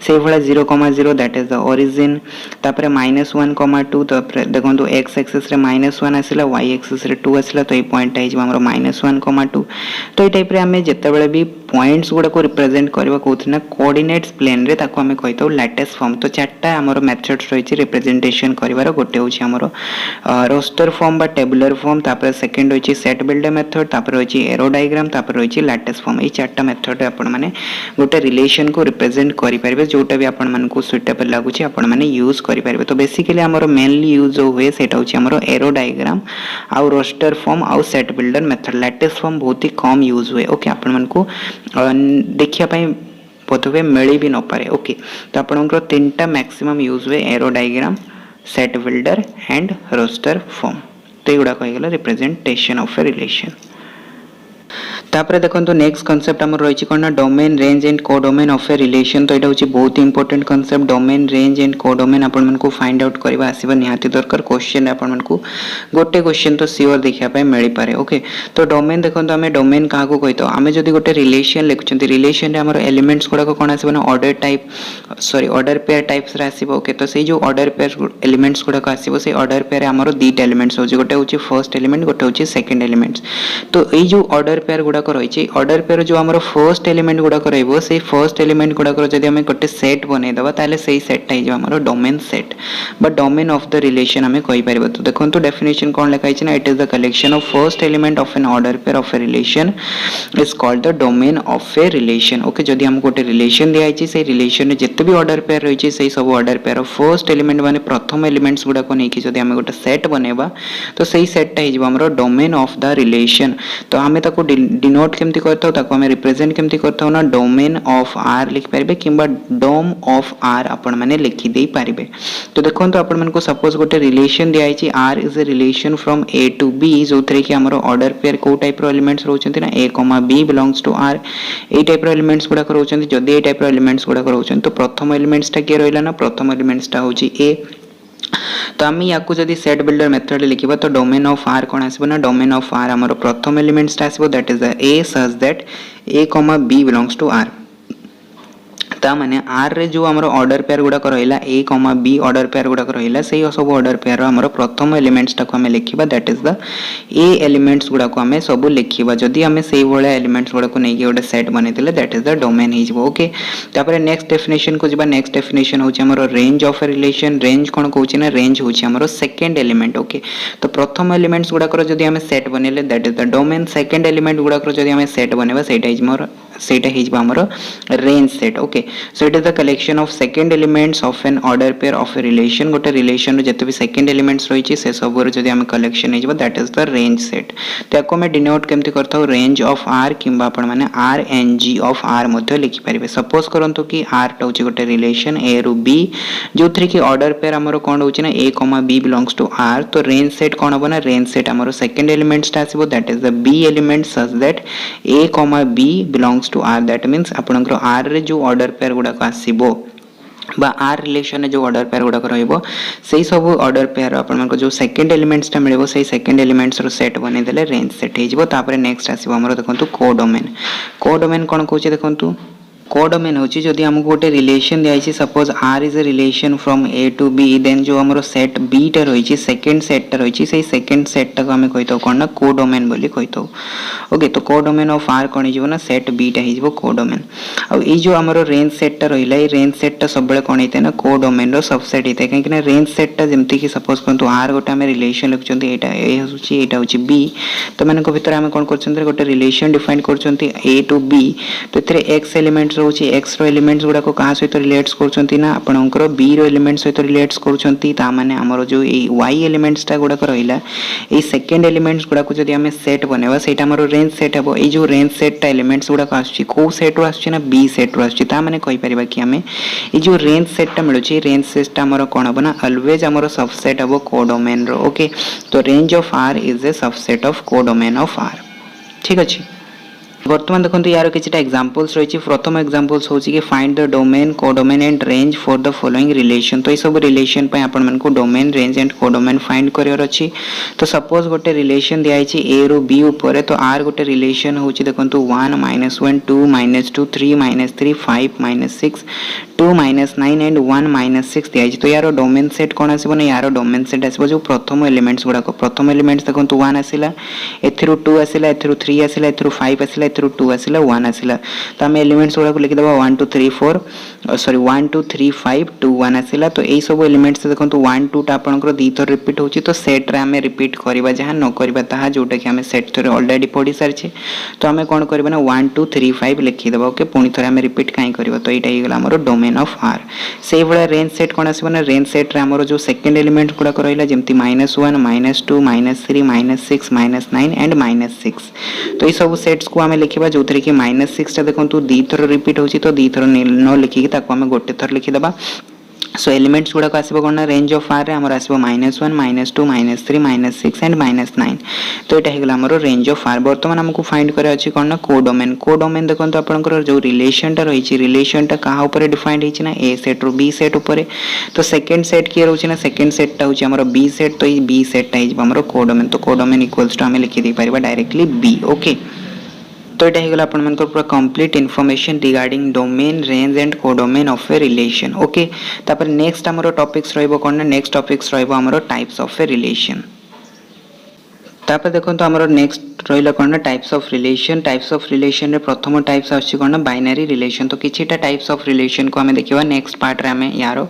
से भाया 0 0 दैट इज द ओरिजिन। तापर -1 2 तो देखो एक्स एक्सिस रे -1 आसला वाई एक्सिस रे 2 आसला तो ये पॉइंट होगा -1 2। तो ये टाइप आम जिते भी पॉइंट्स गुड़ा को रिप्रेजेंट करवा कहते हैं कोऑर्डिनेट्स प्लेन रे ताको आम कही लैटिस फॉर्म। तो चार्टा आमर मेथड्स रही रिप्रेजेंटेशन कर गोटे हूँ आमर रोस्टर फॉर्म बा टेबुलर फॉर्म तापर सेकंड रही सेट बिल्डर मेथड तापर रही एरो डायग्राम तापर रही लैटिस फॉर्म। ये चार्टा मेथड आपण मैंने गोटे रिलेशन को रिप्रेजेंट करेंगे जोटा भी आपण को सुइटेबल लगुच आपण मैंने यूज करेंगे। तो बेसिकली आमर मेनली यूज जो हुए से हूँ एरो डायग्राम आउ रोस्टर फॉर्म आउ set builder method. Lattice form बहुत ही कम यूज हुए ओके आपण को देखापी बोधवे मिल भी न पारे ओके। तो आपंकर 3टा मैक्सिमम यूज हुए arrow diagram set builder and roster form. तो युवा कहीगला रिप्रेजेंटेशन ऑफ ए रिलेशन। तापर देखो नेक्स्ट कॉन्सेप्ट आम रही कौन ना domain range and codomain of a relation. तो यहाँ हूँ बहुत important concept domain range and codomain आपण को फाइंड आउट करवा आसवा निहाती दरकार। क्वेश्चन आपण को गोटे क्वेश्चन तो सियोर देखापी मिल पारे ओके। तो डोमेन देखो आम डोमेन क्या कही तो आम जब गोटे रिलेशन लिखुं रिलेशन आम एलिमेंट्स गुड़ाक कौन आसो ना order type sorry order pair types आसो ओके। तो से जो ऑर्डर पेयर एलिमेंट्स गुड़ाक आसो से ऑर्डर पेयर आमर दुईटा एलिमेंट्स होचे गोटे हूँ फर्स्ट एलिमेंट गोटे हूँ सेकंड एलिमेंट्स। तो ये जो ऑर्डर पेयर गुड़ाक रही ऑर्डर पेयर जो आमर फर्स्ट एलिमेंट गुड़ाक रही फर्स्ट एलिमेंट गुड़ाक जब आम गोटे सेट बनईदेवा ताले से सेटा हो domain set but domain of the relation आम कहीपर। तो देखो डेफिनेशन कौन लिखाई ना it is the collection of first element of an order pair of a relation is called the domain of a relation okay. जदि हम गोटे रिलेशन दिखाई से रिलेशन जिते भी ऑर्डर पेयर रही है सब order pair of first element माने प्रथम एलिमेंट्स गुड़ाक नहीं जब आम गोटे सेट बनवा तो सही सेटा हो डोमेन ऑफ द रिलेशन। तो आम डिनोट केमती करता आम रिप्रेजेंट केमती करता ना डोमेन ऑफ आर लिखिपारे कि डोम ऑफ आर आपण मैंने लिखिदे पारे। तो देखो आपण को सपोज गोटे रिलेशन दिखाई R is a relation from A to B जो थे कि आमर ऑर्डर पेयर कौ टाइप एलिमेंट्स रोचंती ना A comma B belongs to R ए टाइप एलिमेंट्स गुड़ाक रोचंती। जदि ए टाइप एलिमेंट्स गुड़ाक रोचंती तो प्रथम एलिमेंट्सटा किए रहा ना प्रथम एलिमेंट्सटा हूँ ए। तो आम या जब सेट बिल्डर मेथड लिखा तो डोमेन ऑफ आर कौन आसो ना डोमेन ऑफ आर आमर प्रथम एलिमेंट्स आसो that is the a such that A comma B belongs to R. ताने आर रे जो आमर ऑर्डर पेयर गुड़ाक रहा a comma b order pair गुड़ाक रहा से सब ऑर्डर पेयर आमर प्रथम एलिमेंट्स टाक आम लिखा that is the A elements गुड़ाक आम सब लिखा जदि आम से भाया एलिमेंट्स गुड़ाक नहीं गोटे सेट बनई दैट इज द डोमेन हो ओके। तापर नेक्स्ट डेफिनेशन को जब नेक्स्ट डेफिनेशन हूँ आमर range of a relation. Range कौन कौन ना रेंज हूँ आमर सेकेंड एलिमेंट ओके। तो प्रथम एलिमेंट्स गुड़ाक जब आम सेट बनइले that is the domain second element गुड़ाक जब आम सेट बनवा सेटा आमर range set okay. So it is the collection of second elements of an order pair of a relation गोटे रिलेशन जिते भी सेकेंड एलिमेंट्स रही से सब जब आम कलेक्शन हो that is the range set. तो आपको आम डिनोट केमती करता हूँ रेंज ऑफ आर कि मैंने R N G of R लिखिपारे। सपोज करंतु कि आर टा हूँ गोटे रिलेशन ए रु बी जो थी कि ऑर्डर पेयर आमर कौन हो A comma B belongs to R. तो रेंज सेट कौन हम ना रेंज सेट आमर सेकेंड एलिमेंट्स आसो that is the B element such that A comma B belongs belongs to R that means आपणकर आर रे जो ऑर्डर पेयर गुड़ाक आसो बा आर रिलेशन जो ऑर्डर पेयर गुड़ाक रही सब ऑर्डर पेयर आप जो सेकेंड एलिमेंट्सटा मिले से सेकेंड एलिमेंट्स सेट बनईदे रेंज सेट हो नेक्स्ट आसो आम देखो कोडोमेन कोडोमेन कौन कौन देखो कोडोमेन होची जदि हमको गोटे रिलेशन दिखाई suppose R is a relation from A to B then जो हमरो सेट बी टा रही सेकेंड सेट टा रही से सेकेंड सेट टा को आम कही कौन ना कोडोमेन बोली कही ओके तो कोडोमेन ऑफ आर कौन हो सेट बी टा हो कोडोमेन आउ जो हमरो रेंज सेट टा रहिला ए रेंज सेट टा सब कौन होता है ना कोडोमेन रो सबसेट होता है कहीं रेंज सेट टा जमती कि सपोज करंतु आर गोटे आम रिलेशन लिखुंत एटा होची बी तो मान भीतर आम कौन कर गोटे रिलेशन डिफाइन कर ए टू बी तो ये एक्स एलिमेंट्स रोचे एक्स रो एलिमेंट्स गुड़ा को कहा सहित रिलेट्स करछंती ना आपनकर बी रो एलिमेंट्स सहित रिलेट्स करछंती ता माने हमर जो ए वाई एलिमेंट्स ता गुड़ा को रहिला ए सेकंड एलिमेंट्स गुड़ा को जदी हमें सेट बनेबा सेटा हमर रेंज सेट हबो ए जो रेंज सेट ता एलिमेंट्स गुड़ा को आछी को सेट रो आछी ना बी सेट रो आछी ता माने कहि परिबा कि हमें ए जो रेंज सेट ता मिलुची रेंज सेट ता हमर कोन हबो ना ऑलवेज हमर सबसेट हबो कोडोमेन रो ओके तो range of R is a subset of codomain of R ठीक अछि बर्तमान देखो यार किसी एग्जांपल्स रही प्रथम एग्जांपल्स होची कि find the domain codomain and range for the following relation तो ये सब रिलेशन पे आपण मन को domain range and codomain find career अछि तो सपोज गोटे रिलेशन दिया छि ए रो बी ऊपर तो आर गोटे रिलेशन होची देखंतु 1 -1 2 -2 3 -3 5 -6 2 -9 एंड 1 -6 दिया छि तो यार डोमेन सेट कोन आसीबो ना यार डोमेन सेट आसीबो जो प्रथम एलिमेंट्स गुडा को प्रथम एलिमेंट्स देखंतु 1 आसीला एथिरु 2 आसीला एथिरु 3 आसीला एथिरु 5 आसीला एथिरु 2 आसीला 1 आसीला तो आम एलिमेंट्स गुडा को लिखि देबा 1 2 3 4 सॉरी 1 2 3 5 2 1 आसीला तो एई सब एलिमेंट्स देखंतु 1 2 टा आपनकर दी थर रिपीट होची तो सेट रे आमे रिपीट करबा जहां न करबा ताहा जोटा कि आमे सेट थरे ऑलरेडी पढी सारछे तो आमे कोन करबा ना 1 2 3 5 लिखि देबा ओके पुनी थरे आमे रिपीट काई करबा तो एटा हे गेला हमर डोमेन ऑफ आर से बडा रेंज सेट कोन आसीबा ना रेंज सेट रे हमर जो सेकंड एलिमेंट गुडा को रहिला जेमति -1 -2 -3 -6 -9 एंड -6 तो ये सब सेट्स को आमे लिखिबा जो थरे कि -6 टा देखंतु दी थर रिपीट होची तो दी थर न लिखि कि ताको आमे गोटे थर लिखि देबा सो एलिमेंट्स गुडा को आसीबो कोन रेंज ऑफ आर रे हमर आसीबो -1 -2 -3 -6 एंड -9 तो एटा हे गेला हमर रेंज ऑफ आर वर्तमान हमकु फाइंड करे अछि कोन ना कोडोमेन देखंतु आपनकर जो रिलेशन टा रहिछि रिलेशन टा कहा ऊपर डिफाइंड हिछि ना ए सेट रो बी सेट ऊपर तो सेकंड सेट के रहउछि ना सेकंड सेट टा होछि हमर बी सेट तो ई बी सेट टा हिजबो हमर कोडोमेन तो कोडोमेन इक्वल्स टू हमें लिखि दे परिबा डायरेक्टली बी ओके तो ये होगा अपन पूरा complete information regarding domain range and codomain of a relation okay तापर नेक्स्ट हमरो टॉपिक्स रहइबो कोन नेक्स्ट टॉपिक्स रहइबो हमरो टाइप्स ऑफ ए रिलेशन तापर देखो तो हमरो नेक्स्ट रहिला कोन टाइप्स ऑफ रिलेशन रे प्रथम टाइप्स आछि कोन बाइनरी रिलेशन तो किछिटा टाइप्स ऑफ रिलेशन को हमें देखिबा नेक्स्ट पार्ट रे हमें यारो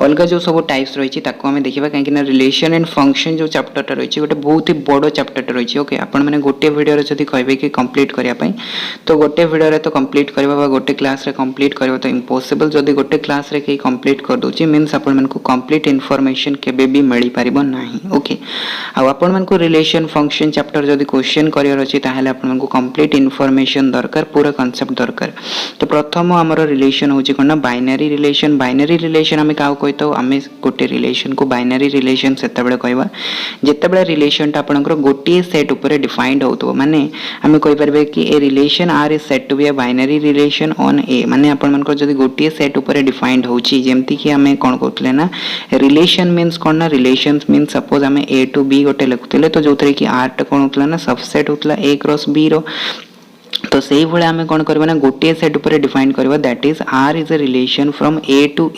अलगा जो सब टाइप्स रहिछि ताको हमें देखिबा काहे कि ना रिलेशन एंड फंक्शन जो चैप्टर टा रहिछि गोटे बहुत ही बडो चैप्टर टा रहिछि ओके आपण माने गोटे वीडियो रे जदी कहबे कि कंप्लीट करिया पई तो गोटे वीडियो रे तो कंप्लीट करबा बा गोटे क्लास रे कंप्लीट करबा तो इम्पॉसिबल जदी गोटे क्लास रे के कंप्लीट कर दोछि मींस आपण मानको कंप्लीट इंफॉर्मेशन केबे भी मिली पारिबो नाही ओके आ आपण मानको रिलेशन फंक्शन चैप्टर जदी क्वेश्चन करियर अछि ताहाले आपण मानको कंप्लीट इंफॉर्मेशन दरकार पूरा कांसेप्ट दरकार तो प्रथम हमरो रिलेशन होछि कोन बाइनरी रिलेशन हमें काउ कहतो हमें गोटे रिलेशन को बाइनरी रिलेशन सेतेबेले कहबा जेतेबेले रिलेशन ता आपनकर गोटे सेट ऊपर डिफाइंड होतो माने हमें कहि परबे कि a relation R is set to be a binary relation on A माने आपण मानकर जदी गोटे सेट ऊपर डिफाइंड होछि जेमति कि हमें कोन कहतले ना रिलेशन मींस कोन ना रिलेशंस मींस सपोज हमें ए टू बी गोटे लिखतले तो जोथरे कि आर टा कोन होतला ना सबसेट होतला ए क्रॉस बी रो तो सही भले आमे कोन करबा ना गोटे सेट ऊपर डिफाइन करबा that is R is a relation from A to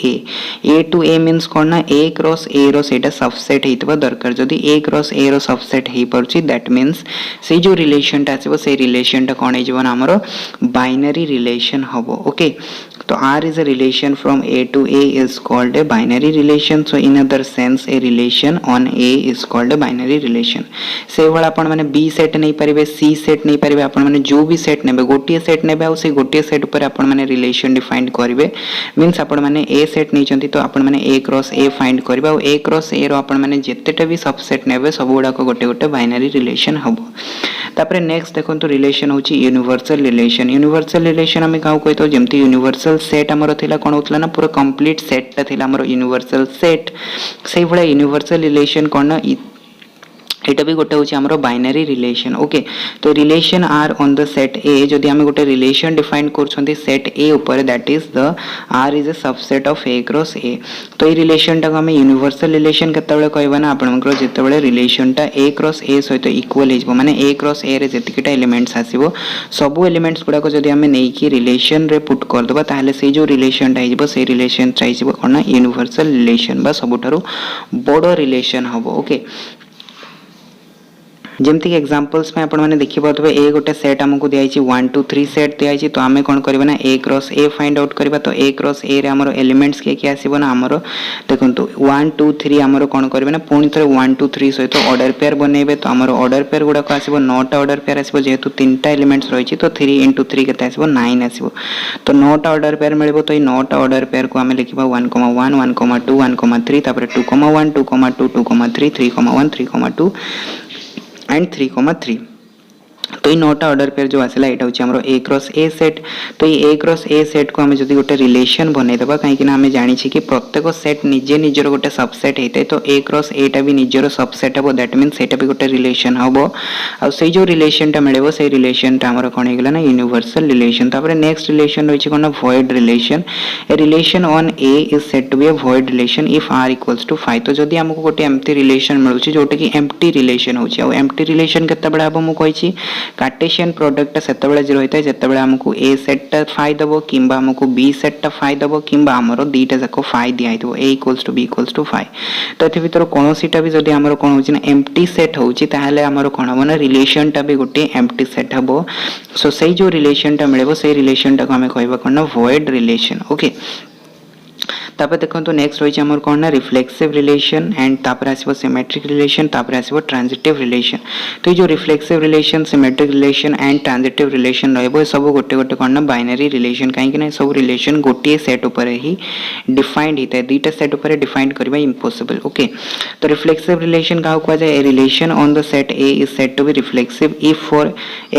A means कोन ना ए क्रॉस ए रो सेटा सबसेट हेतबा दरकार जदी ए क्रॉस ए रो सबसेट हे परछि दैट मींस से जो रिलेशन ता आछबो से रिलेशन ता कोन हे जवन हमरो बाइनरी रिलेशन हबो ओके तो R is a relation from A to A is called a binary relation so in other sense a relation on A is called a binary relation से भला आपण माने बी सेट नै परिबे सी set नै परिबे आपण माने जो भी सेट नेबे गोटे सेट नेबे आ से गोटे सेट ऊपर आपण माने रिलेशन डिफाइन करिवे मींस आपण माने ए सेट नै चंती तो आपण माने ए क्रॉस ए फाइंड करबा आ ए क्रॉस ए रो आपण माने जेतेटा भी सबसेट नेबे सब गुडा को गोटे गोटे बाइनरी रिलेशन हबो तापरे नेक्स्ट देखंतु रिलेशन होची यूनिवर्सल रिलेशन हमें काउ कहतो जेमति यूनिवर्सल सेट हमरो थिला कोन होतला ना पूरा कंप्लीट सेट ता थिला हमरो यूनिवर्सल सेट सेही भला यूनिवर्सल रिलेशन कोन ना एटा भी गोटे हूँ आमर बाइनरी रिलेशन ओके तो relation R on the set A जदि आम गोटे रिलेशन डिफाइन कर सेट ए उपर that is the R is a subset of A cross A तो ये रिलेशन टाक आम यूनिवर्सल रिलेशन केतबेले कहबा ना आपनकर जेतबेले रिलेशनटा ए क्रॉस ए सहित इक्वल हो माने ए क्रॉस ए रे जेतिकिटा एलिमेंट्स आसीबो सब एलिमेंट्स गुडाक जदि आम नेकी रिलेशन रे पुट कर दबा ताहले से जो रिलेशन टा से रिलेशन टा कोन यूनिवर्सल रिलेशन बा सबुठारु बड़ रिलेशन हबो ओके जमती एग्जांपल्स में आपण मैंने देखि पाथबे ए गोटे सेट हमको दिया 1 2 3 सेट दिया तो आम कौन करबा ना A cross A find out करबा तो ए क्रॉस ए रे हमर एलिमेंट्स के आसीबो ना हमर देखंतु 1 2 3 हमर कौन करबे ना पुणी थरे 1 2 3 सहित ऑर्डर पेयर बनेबे तो हमर ऑर्डर पेयर गुडा को आसीबो 9 टा ऑर्डर पेयर आसीबो जेहेतु 3 टा एलिमेंट्स रहिछि तो 3 * 3 केते आसीबो 9 आसीबो तो 9 टा ऑर्डर पेयर मिलबो तो 9 टा ऑर्डर पेयर को हम लिखिबा 1 1 1 2 1 3 तापर 2 1 2 2 2 3 3 1 3 2 एंड 3 तो ये 9टा ऑर्डर पेयर जो आसला यहाँ हूँ आम ए क्रॉस ए सेट तो ये ए क्रॉस ए सेट को आम जब गोटे रिलेशन बनईदेवा कहीं आम जानी कि प्रत्येक सेट निजे निजर गोटे सबसेट होता है तो ए क्रॉस एटा भी निजर सबसेट हम दैट मीन से भी गोटे रिलेशन हम आई जो रिलेशनटा मिले से रिलेशनटा आम कौन होगा ना यूनिवर्सल रिलेशन तापर नेक्स्ट रिलेशन रही कौन void relation a relation on A is set to B a void relation if R equals to 5 तो जदि आमको गोटे एमती रिलेशन मिलूँ जोटा कि एमटी रिलेशन हो एमटी रिलेशन केतबेले हम मुझे कार्टेशियन प्रोडक्ट सेतबेले जे रहिता जेतबेले हमकु ए सेट फाइ दबो किंबा हमकु बी सेट फाइ दबो किंबा हमरो दीटा जाको फाइ दिया हितबो a equals to b equals to 5 तो एथि भीतर कोनोसीटा भी जदी हमरो कोन होची ना एम्प्टी सेट होची ताहले हमरो कोन हबो ना रिलेशन टा भी गोटे एम्प्टी सेट हबो सो सेही जो रिलेशन टा मिलेबो सेही रिलेशन टा को हमें कहबा कोन ना वॉइड रिलेशन ओके तापर देखो नेक्स्ट रही आमर कौन ना रिफ्लेक्सिव रिलेशन एंड तापर आसीबो सिमेट्रिक रिलेशन तापर आसीबो ट्रांजिटिव रिलेशन तो ये जो reflexive relation symmetric relation and transitive relation रहबो सब गोटे गोटे कौन ना बाइनरी रिलेशन कहीं ना सब रिलेशन गोटे सेट ऊपर ही डिफाइंड होता है दुईटा सेट ऊपर डिफाइंड करबा इम्पॉसिबल ओके तो रिफ्लेक्सिव रिलेशन का कहा जाए relation on the set A is set to be reflexive if for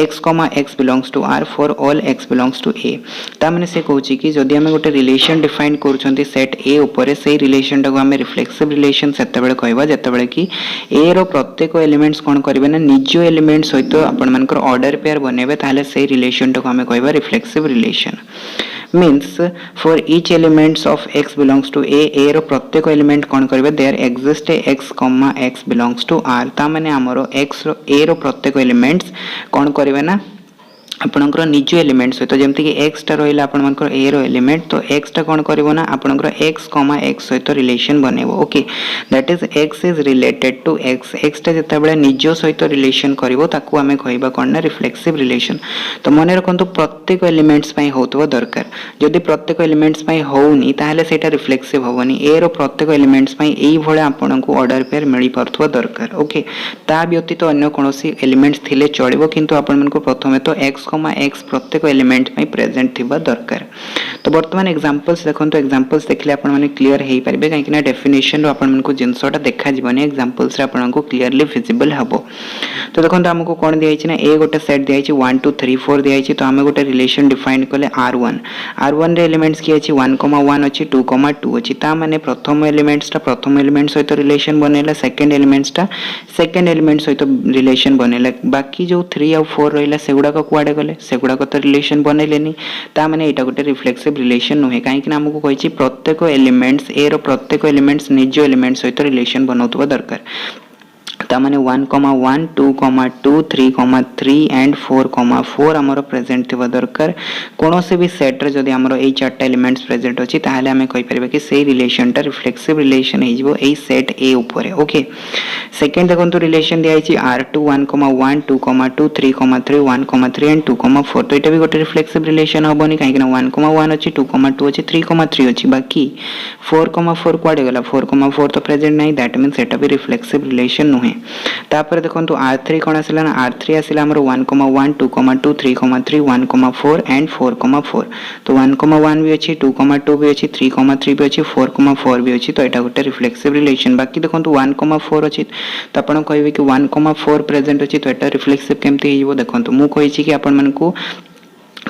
x belongs to r for all x belongs to a ता माने से कहूची कि जदी हम गोटे रिलेशन डिफाइन करूछंती सेट ए ऊपर से रिलेशन टाको आम रिफ्लेक्सिव रिलेशन सेतेबेले कहबा जेतेबेले कि ए रो प्रत्येक एलिमेंट्स कोन करबे ना निज एलिमेंट सहित आपण मानकर ऑर्डर पेयर बनेबे ताले से रिलेशन टाको आम कहबा reflexive relation means for each elements of x belongs to a रो प्रत्येक एलिमेंट कोन करबे there exist x, x belongs to r ता माने हमरो x रो a रो प्रत्येक एलिमेंट्स कोन करबे ना आपणकर निज एलिमेंट सहित जमती कि एक्स टा रहा आपंकर ए रो एलिमेंट तो एक्स टा कौन कर ना आपंकर एक्स कमा एक्स सहित रिलेशन बनइब okay that is X is related to X X टा जिते निज सहित रिलेशन करिवो ताकू आमे कहबा कोन ना रिफ्लेक्सिव रिलेशन तो मन रखंतु प्रत्येक एलिमेंट्स पई होतबो दरकार जदि प्रत्येक एलिमेंट्स पई होउनी ताहले सेटा रिफ्लेक्सिव होबनी ए रो प्रत्येक एलिमेंट्स पई एई भळे आपनकु ऑर्डर पेयर मिली परथबो दरकार ओके ता व्यतीत अन्य कोनोसी एलिमेंट्स थिले चलिबो किंतु आपन मनकु प्रथमे तो एक्स एक्स प्रत्येक एलिमेंट में प्रेजेंट थिबा दरकार तो वर्तमान एग्जांपल्स देखंतु एग्जांपल्स देखले आपण माने क्लियर हेई परबे काहे कि ना डेफिनेशन रो आपण मानको जिंसोटा देखा जीवनी एग्जांपल्स रे आपण मानको क्लियरली विजिबल हबो तो देखंतु हमको कोन दिया छि ना ए गोटे सेट दिया छि 1 2 3 4 दिया छि तो हमें गोटे रिलेशन डिफाइन करले r1 रे एलिमेंट्स की अछि 1 1 अछि 2 2 अछि ता माने प्रथम एलिमेंट्स सहित रिलेशन बनेला सेकंड एलिमेंट्स सहित रिलेशन बनेला बाकी जो 3 और 4 रहिला सेगुडा को कुआडे गले सेगुडा को तो रिलेशन बनेलेनी ता माने एटा गोटे रिफ्लेक्सिव रिलेशन नुहे काहे कि हमको कहिछि प्रत्येक एलिमेंट्स ए रो प्रत्येक एलिमेंट्स निज एलिमेंट सहित रिलेशन बनौतबा दरकार तामाने 1 1 2 2 3 3 एंड 4 4 हमरो प्रेजेंट थिबा दरकार कोनो से भी सेट रे जदी हमरो ए चारटा एलिमेंट्स प्रेजेंट अछि ताहाले हमें कहि परबे कि सेही रिलेशन ता रिफ्लेक्सिव रिलेशन हे जिवो ए सेट ए ऊपर ओके सेकंड देखंतु रिलेशन दिया अछि r2 1 1 2 2 3 3 1 3 एंड 2 4 तो एटा भी गोटे रिफ्लेक्सिव रिलेशन होबनी काहे कि 1 1 अछि 2 2 अछि 3 3 अछि बाकी 4 4 क्वाडे गला 4 4 तो प्रेजेंट नाही दैट मींस एटा भी रिफ्लेक्सिव रिलेशन नुहे तापर देखंतु r3 कोन आसिला ना r3 आसिला हमर 1 1 2 2 3 3 1 4 एंड 4 4 तो 1 1 भी अछि 2 2 भी अछि 3 3 भी अछि 4 4 भी अछि तो एटा गोटे रिफ्लेक्सिव रिलेशन बाकी देखंतु 1 4 अछि तो आपण कहबे कि 1 4 प्रेजेंट अछि तो एटा रिफ्लेक्सिव केमति हिबो देखंतु मु कहिछि कि आपण मानकू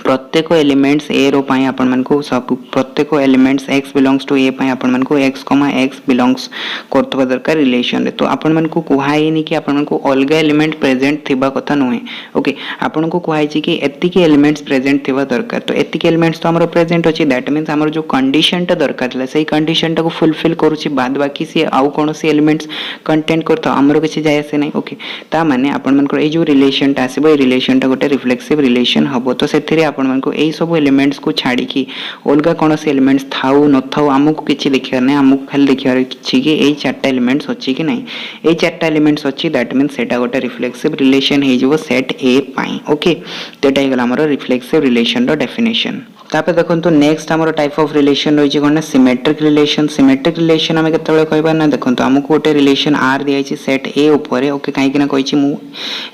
प्रत्येक एलिमेंट्स ए रो पाई आपण मानकु सब प्रत्येक एलिमेंट्स x बिलोंग्स टू ए पाई आपण मानकु x, x बिलोंग्स करतबा दरकार रिलेशन रे। तो आपण मानकु कुहाई नि कि आपण मानकु अलगा एलिमेंट प्रेजेंट थिबा कथा नहे। ओके आपण को कुहाई छि कि एतिकी एलिमेंट्स प्रेजेंट थिबा दरकार। तो एतिकी एलिमेंट्स तो हमर प्रेजेंट अछि, दैट मींस हमर जो कंडीशन टा दरकार थला सेही कंडीशन टा को फुलफिल करूछि, बाद बाकी से आउ कोनोसी एलिमेंट्स कंटेंट करतो हमर किछि जाय आसे नै। ओके ता माने आपण मानकर ए जो रिलेशन टा आसीबो ए रिलेशन टा गोटे रिफ्लेक्सिव रिलेशन हबो। तो सेथिरे आपण मानकु एई सब एलिमेंट्स को छाडी कि अलगा कोनोसी एलिमेंट्स थाउ न थाउ हमकु किछि देखियार नै, हमकु खाली देखियार किछि कि एई चारटा एलिमेंट्स अछि कि नै। एई चारटा एलिमेंट्स अछि दैट मींस सेटा गोटे रिफ्लेक्सिव रिलेशन हे जिवो सेट ए पाई। ओके तो एटा हेगला हमर रिफ्लेक्सिव रिलेशन रो डेफिनेशन। तापर देखंतु नेक्स्ट हमर टाइप ऑफ रिलेशन रही कोन सिमेट्रिक रिलेशन। सिमेट्रिक रिलेशन हमें केतबेले कहबा ना, देखंतु हमकु गोटे रिलेशन आर दिया छि सेट ए ऊपर। ओके काहे कि ना कहै छि मु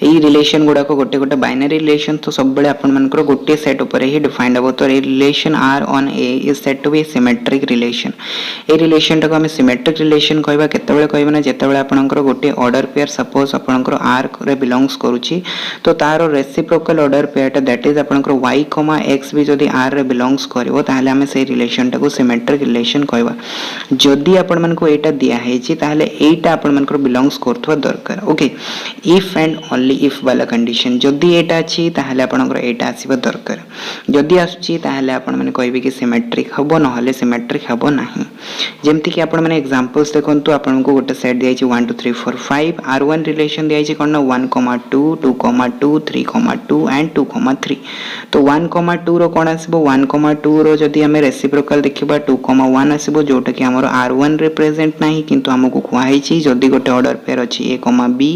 एई रिलेशन गुडा को गोटे गोटे बाइनरी रिलेशन तो सब बेले आपण मानकर गोटे सेट ऊपर ही डिफाइंड हबो। तो a relation R on A is said to be symmetric relation. A relation टा को हमें सिमेट्रिक रिलेशन कहबा केतबेले कहबा ना, जेतबेले आपनकर गोटे ऑर्डर पेयर सपोज आपनकर आर रे बिलोंग्स करूछि तो तारो रेसिप्रोकल ऑर्डर पेयर टा दैट इज आपनकर y, x भी जदी r रे बिलोंग्स करिवो ताहले हमें से रिलेशन टा को सिमेट्रिक रिलेशन कहबा। जदी आपण मन को एटा दिया है छि ताहले एटा आपण मन को बिलोंग्स करथवा दरकार। Okay if and only if वाला कंडीशन जदी एटा अछि ताहले आपण को एटा आसीबा दरकार। जदी आछि ताहले आपण माने कहबे कि सिमेट्रिक हबो, न हले सिमेट्रिक हबो नाही। जेमति कि आपण माने एग्जांपल्स देखंतु आपण को गोटे सेट दिया छि 1 2 3 4 5 r1 रिलेशन दिया छि कोन 1 2 2 2 3 2 एंड 2 3। तो 1 2 रो कोन आसीबो 1 2 रो जदी हमें रेसिप्रोकल देखिबा 2 1 आसीबो, जोटा कि हमर r1 रे प्रेजेंट नाही किंतु हमकु कुहाई छि जदी गोटे ऑर्डर पेयर अछि a b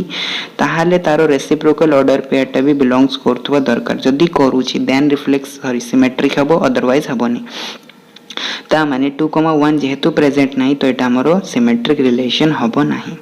ताहाले तारो रेसिप्रोकल ऑर्डर पेयर टा भी बिलोंग्स करथवा दरकार। जदी करूछि देन रिफ्लेक्स सिमेट्रिक हबो, अदरवाइज हबोनी। ता माने 2 1 जेहेतु प्रेजेंट नाही तो एटा हमरो सिमेट्रिक रिलेशन हबो नाही।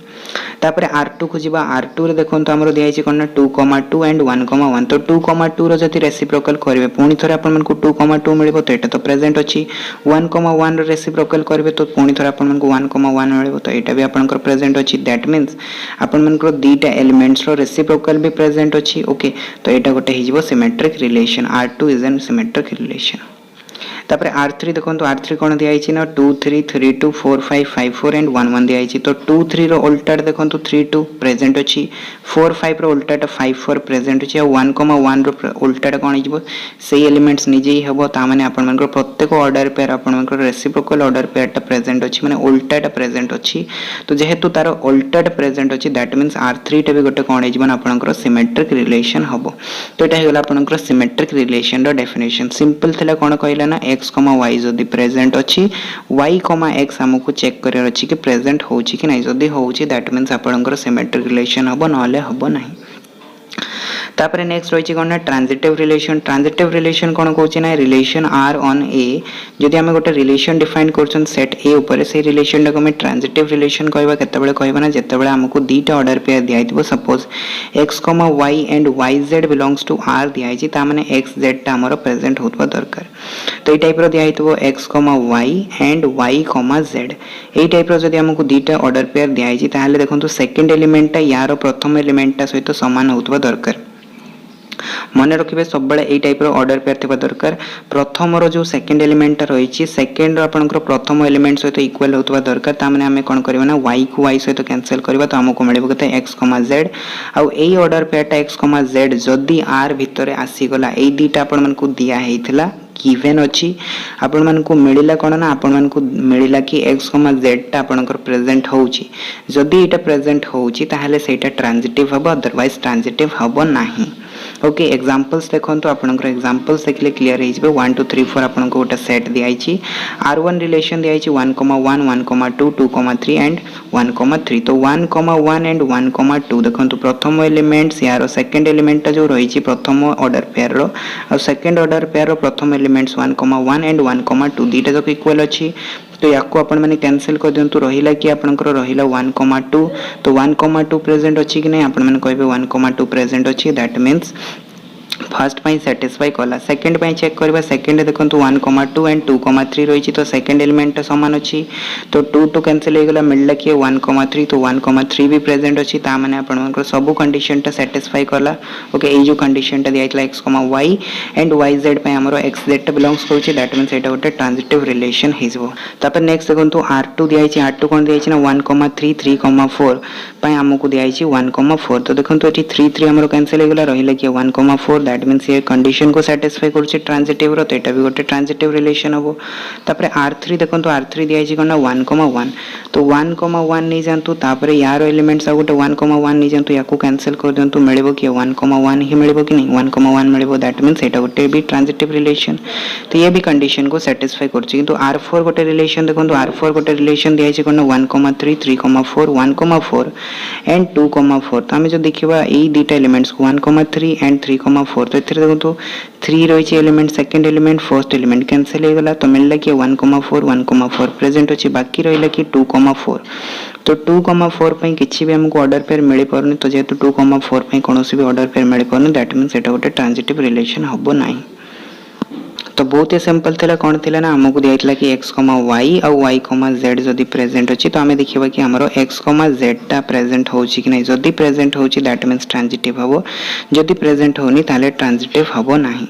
तापर r2 को जिबा r2 रे देखंतु हमरो दिया छि कोन 2 2 एंड 1 1। तो 2 2 रो जति रेसिप्रोकल करबे पुनी थरे आपन मन को 2 2 मिलबो, तो एटा तो प्रेजेंट अछि। 1 1 रो रेसिप्रोकल करबे तो पुनी थरे आपन मन को 1 1 मिलबो, तो एटा भी आपन को प्रेजेंट अछि। दैट मींस आपन मन को दीटा एलिमेंट्स रो रेसिप्रोकल भी प्रेजेंट अछि। ओके तो एटा गोटे हिजबो symmetric relation. r2 is an symmetric relation. तापर r3 देखंतु r3 कोन दिया छि ना 2 3 3 2 4 5 5 4 एंड 1 1 दिया छि। तो 2 3 रो उल्टा देखंतु 3 2 प्रेजेंट अछि, 4 5 रो उल्टा 5 4 प्रेजेंट अछि, 1 1 रो उल्टा कोन हिजबो सेही एलिमेंट्स निजे ही हबो। ता माने आपन मन को प्रत्येक ऑर्डर पेयर आपन मन को रेसिप्रोकल ऑर्डर पेयर टा प्रेजेंट अछि, माने उल्टा प्रेजेंट अछि। तो जेहेतु तारो उल्टा प्रेजेंट अछि दैट मींस r3 टा भी गोटे कोन हिजबो ना आपन को सिमेट्रिक रिलेशन हबो। तो एटा हेगला आपन को सिमेट्रिक रिलेशन रो डेफिनेशन। सिंपल थिला कोन कहला ना x, y जदी प्रेजेंट अछि y, x हमकु चेक करियर अछि कि प्रेजेंट होउछि कि नै। जदी होउछि दैट मींस आपनकर सिमेट्रिक रिलेशन हबो, नहले हबो नाही। तापर नेक्स्ट रही कोन ट्रांजिटिव रिलेशन। ट्रांजिटिव रिलेशन कोन कहउछि ना रिलेशन आर ऑन ए। जदी हम गोटे रिलेशन डिफाइन करछन सेट ए ऊपर, से रिलेशन को हम ट्रांजिटिव रिलेशन कहबा केतेबेले कहबा ना जेतेबेले हमकु दीटा ऑर्डर पेयर दियाइतबो, suppose x, y and yz belongs to r दियाइछि, ता माने x z ता हमर प्रेजेंट होतबा दरकार। तो ए टाइप रो दियाइतबो x, y and y, z। ए टाइप रो जदी हमकु दीटा ऑर्डर पेयर दियाइछि ताहाले देखंतु सेकंड एलिमेंट ता यार प्रथम एलिमेंट ता सहित समान होतबा दरकार। मन रखिबे सब बेले ए टाइप रो ऑर्डर पेयर थिबा दरकार। प्रथम रो जो सेकंड एलिमेंट रही छि सेकंड रो आपनकर प्रथम एलिमेंट सहित इक्वल होतबा दरकार। ता माने हमें कोन करबा ना y को y सहित कैंसिल करबा, तो हमको मिलबो केते x, z। आ ए ऑर्डर पेयर टा x, z जदी r भितरे आसी गला ए दीटा आपन मन को दिया हेइथला गिवन अछि, आपन मन को मिलिला कोन ना आपन मन को मिलिला कि x, z टा आपनकर प्रेजेंट होउछि। जदी एटा प्रेजेंट होउछि ताहाले सेटा ट्रांजिटिव हबो, अदरवाइज ट्रांजिटिव हबो नाही। ओके एग्जांपल्स देखंतु आपनकर एग्जांपल्स देखले क्लियर हे जबे। 1 2 3 4 आपनको गोटा सेट दियाइ छि। r1 रिलेशन दियाइ छि 1 1 1 2 2 3 एंड 1 3। तो 1 1 एंड 1 2 देखंतु प्रथम एलिमेंट्स यार सेकंड एलिमेंट जो रही छि प्रथम ऑर्डर पेयर रो और सेकंड ऑर्डर पेयर रो प्रथम एलिमेंट्स 1 1 एंड 1 2 दीटा जो इक्वल अछि। तो याको अपन माने कैंसिल कर दियंतु, रहिला कि आपनकर रहिला 1 2। तो 1 2 प्रेजेंट अछि कि नै, आपन माने कहबे 1 2 प्रेजेंट अछि। That means first pi satisfy कला सेकेंड पाई चेक करबा सेकेंड देखो 1,2 एंड 2,3 रही तो सेकेंड एलिमेंट सामान अच्छी तो 2 टू कैंसिल हो गला मिलला कि 1,3 तो 1,3 भी प्रेजेंट अच्छी ता माने आपन सब कंडीशन टा सैटिस्फाई कला ओके ए जो कंडीशन टा दिया x, y एंड yz पे हमरो xz बिलोंग्स करूची दैट मींस एटा गोटे ट्रांजिटिव रिलेशन हिजबो तापर नेक्स्ट देखो r2 दिया छि r2 कोन दिया छि ना 1,3 3,4 पाई हमकु दिया छि 1,4 तो देखो एठी 3 3 हमरो कैंसिल हो गला रहिला कि 1,4 दैट मींस ये कंडीशन को सैटिस्फाई करूची ट्रांजिटिव रो तो एटा भी गोटे ट्रांजिटिव रिलेशन हबो तापर r3 देखो r3 दिया छि कोन 1,1 तो 1,1 नै जानतु तापर यार एलिमेंट्स आ गोटे 1,1 नै जानतु याकू कैंसिल कर देंतु मिलबो कि 1,1 ही मिलबो कि नहीं 1,1 मिलबो दैट मींस एटा गोटे भी ट्रांजिटिव रिलेशन तो ये भी कंडीशन को सैटिस्फाई करछि किंतु r4 गोटे रिलेशन देखो r4 गोटे रिलेशन दिया छि कोन 1,3 3,4 1,4 एंड 2,4 तो हमें जो देखिबा एई दुटा एलिमेंट्स को 1,3 एंड 3,4 तो एथिरे देखो 3 रही छि element second element first element cancel हो गला तो मिलला कि 1,4 प्रेजेंट अछि बाकी रहिला कि 2,4 तो 2,4 पे किछि भी हमको ऑर्डर पेयर मिली परनी तो जेतु 2,4 पे कोनोसी भी ऑर्डर पेयर मिली परनी दैट मींस एटा गोटे ट्रांजिटिव रिलेशन हबो नाही तो बहुत ही सिंपल थिला कोन थिला ना हमको दियाइतला कि x, y और y, z जदी प्रेजेंट अछि तो हमें देखिबा कि हमरो x, z ता प्रेजेंट होछि कि नै जदी प्रेजेंट होछि दैट मींस ट्रांजिटिव हबो जदी प्रेजेंट होनी ताले ट्रांजिटिव हबो नाही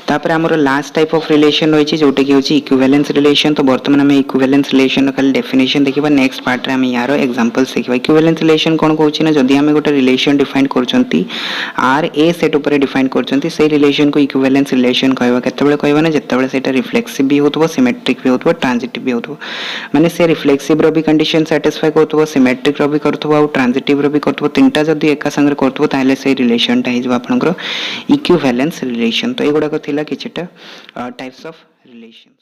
तापर हमरो लास्ट टाइप ऑफ रिलेशन रही जोटे कि होची इक्विवेलेंस रिलेशन तो वर्तमान में इक्विवेलेंस रिलेशन खाली डेफिनेशन देखिबा नेक्स्ट पार्ट रे हम यारो एग्जांपल्स देखिबा इक्विवेलेंस रिलेशन कोन कहउची ना जदी हम गोटे रिलेशन डिफाइन करचंती आर ए सेट ऊपर डिफाइन करचंती से रिलेशन को इक्विवेलेंस रिलेशन कहबा केतेबेले कहबा ना जेतेबेले सेटा रिफ्लेक्सिव भी होतबो सिमेट्रिक भी होतबो ट्रांजिटिव भी होतबो माने से रिफ्लेक्सिव रो भी कंडीशन सैटिस्फाई करतबो सिमेट्रिक रो भी करतबो और ट्रांजिटिव रो भी करतबो तीनटा जदी एका संगे करतबो ताले से रिलेशन ता हिजबा आपनकर इक्विवेलेंस रिलेशन तो एगुडा को थिला किछटा टाइप्स ऑफ रिलेशन।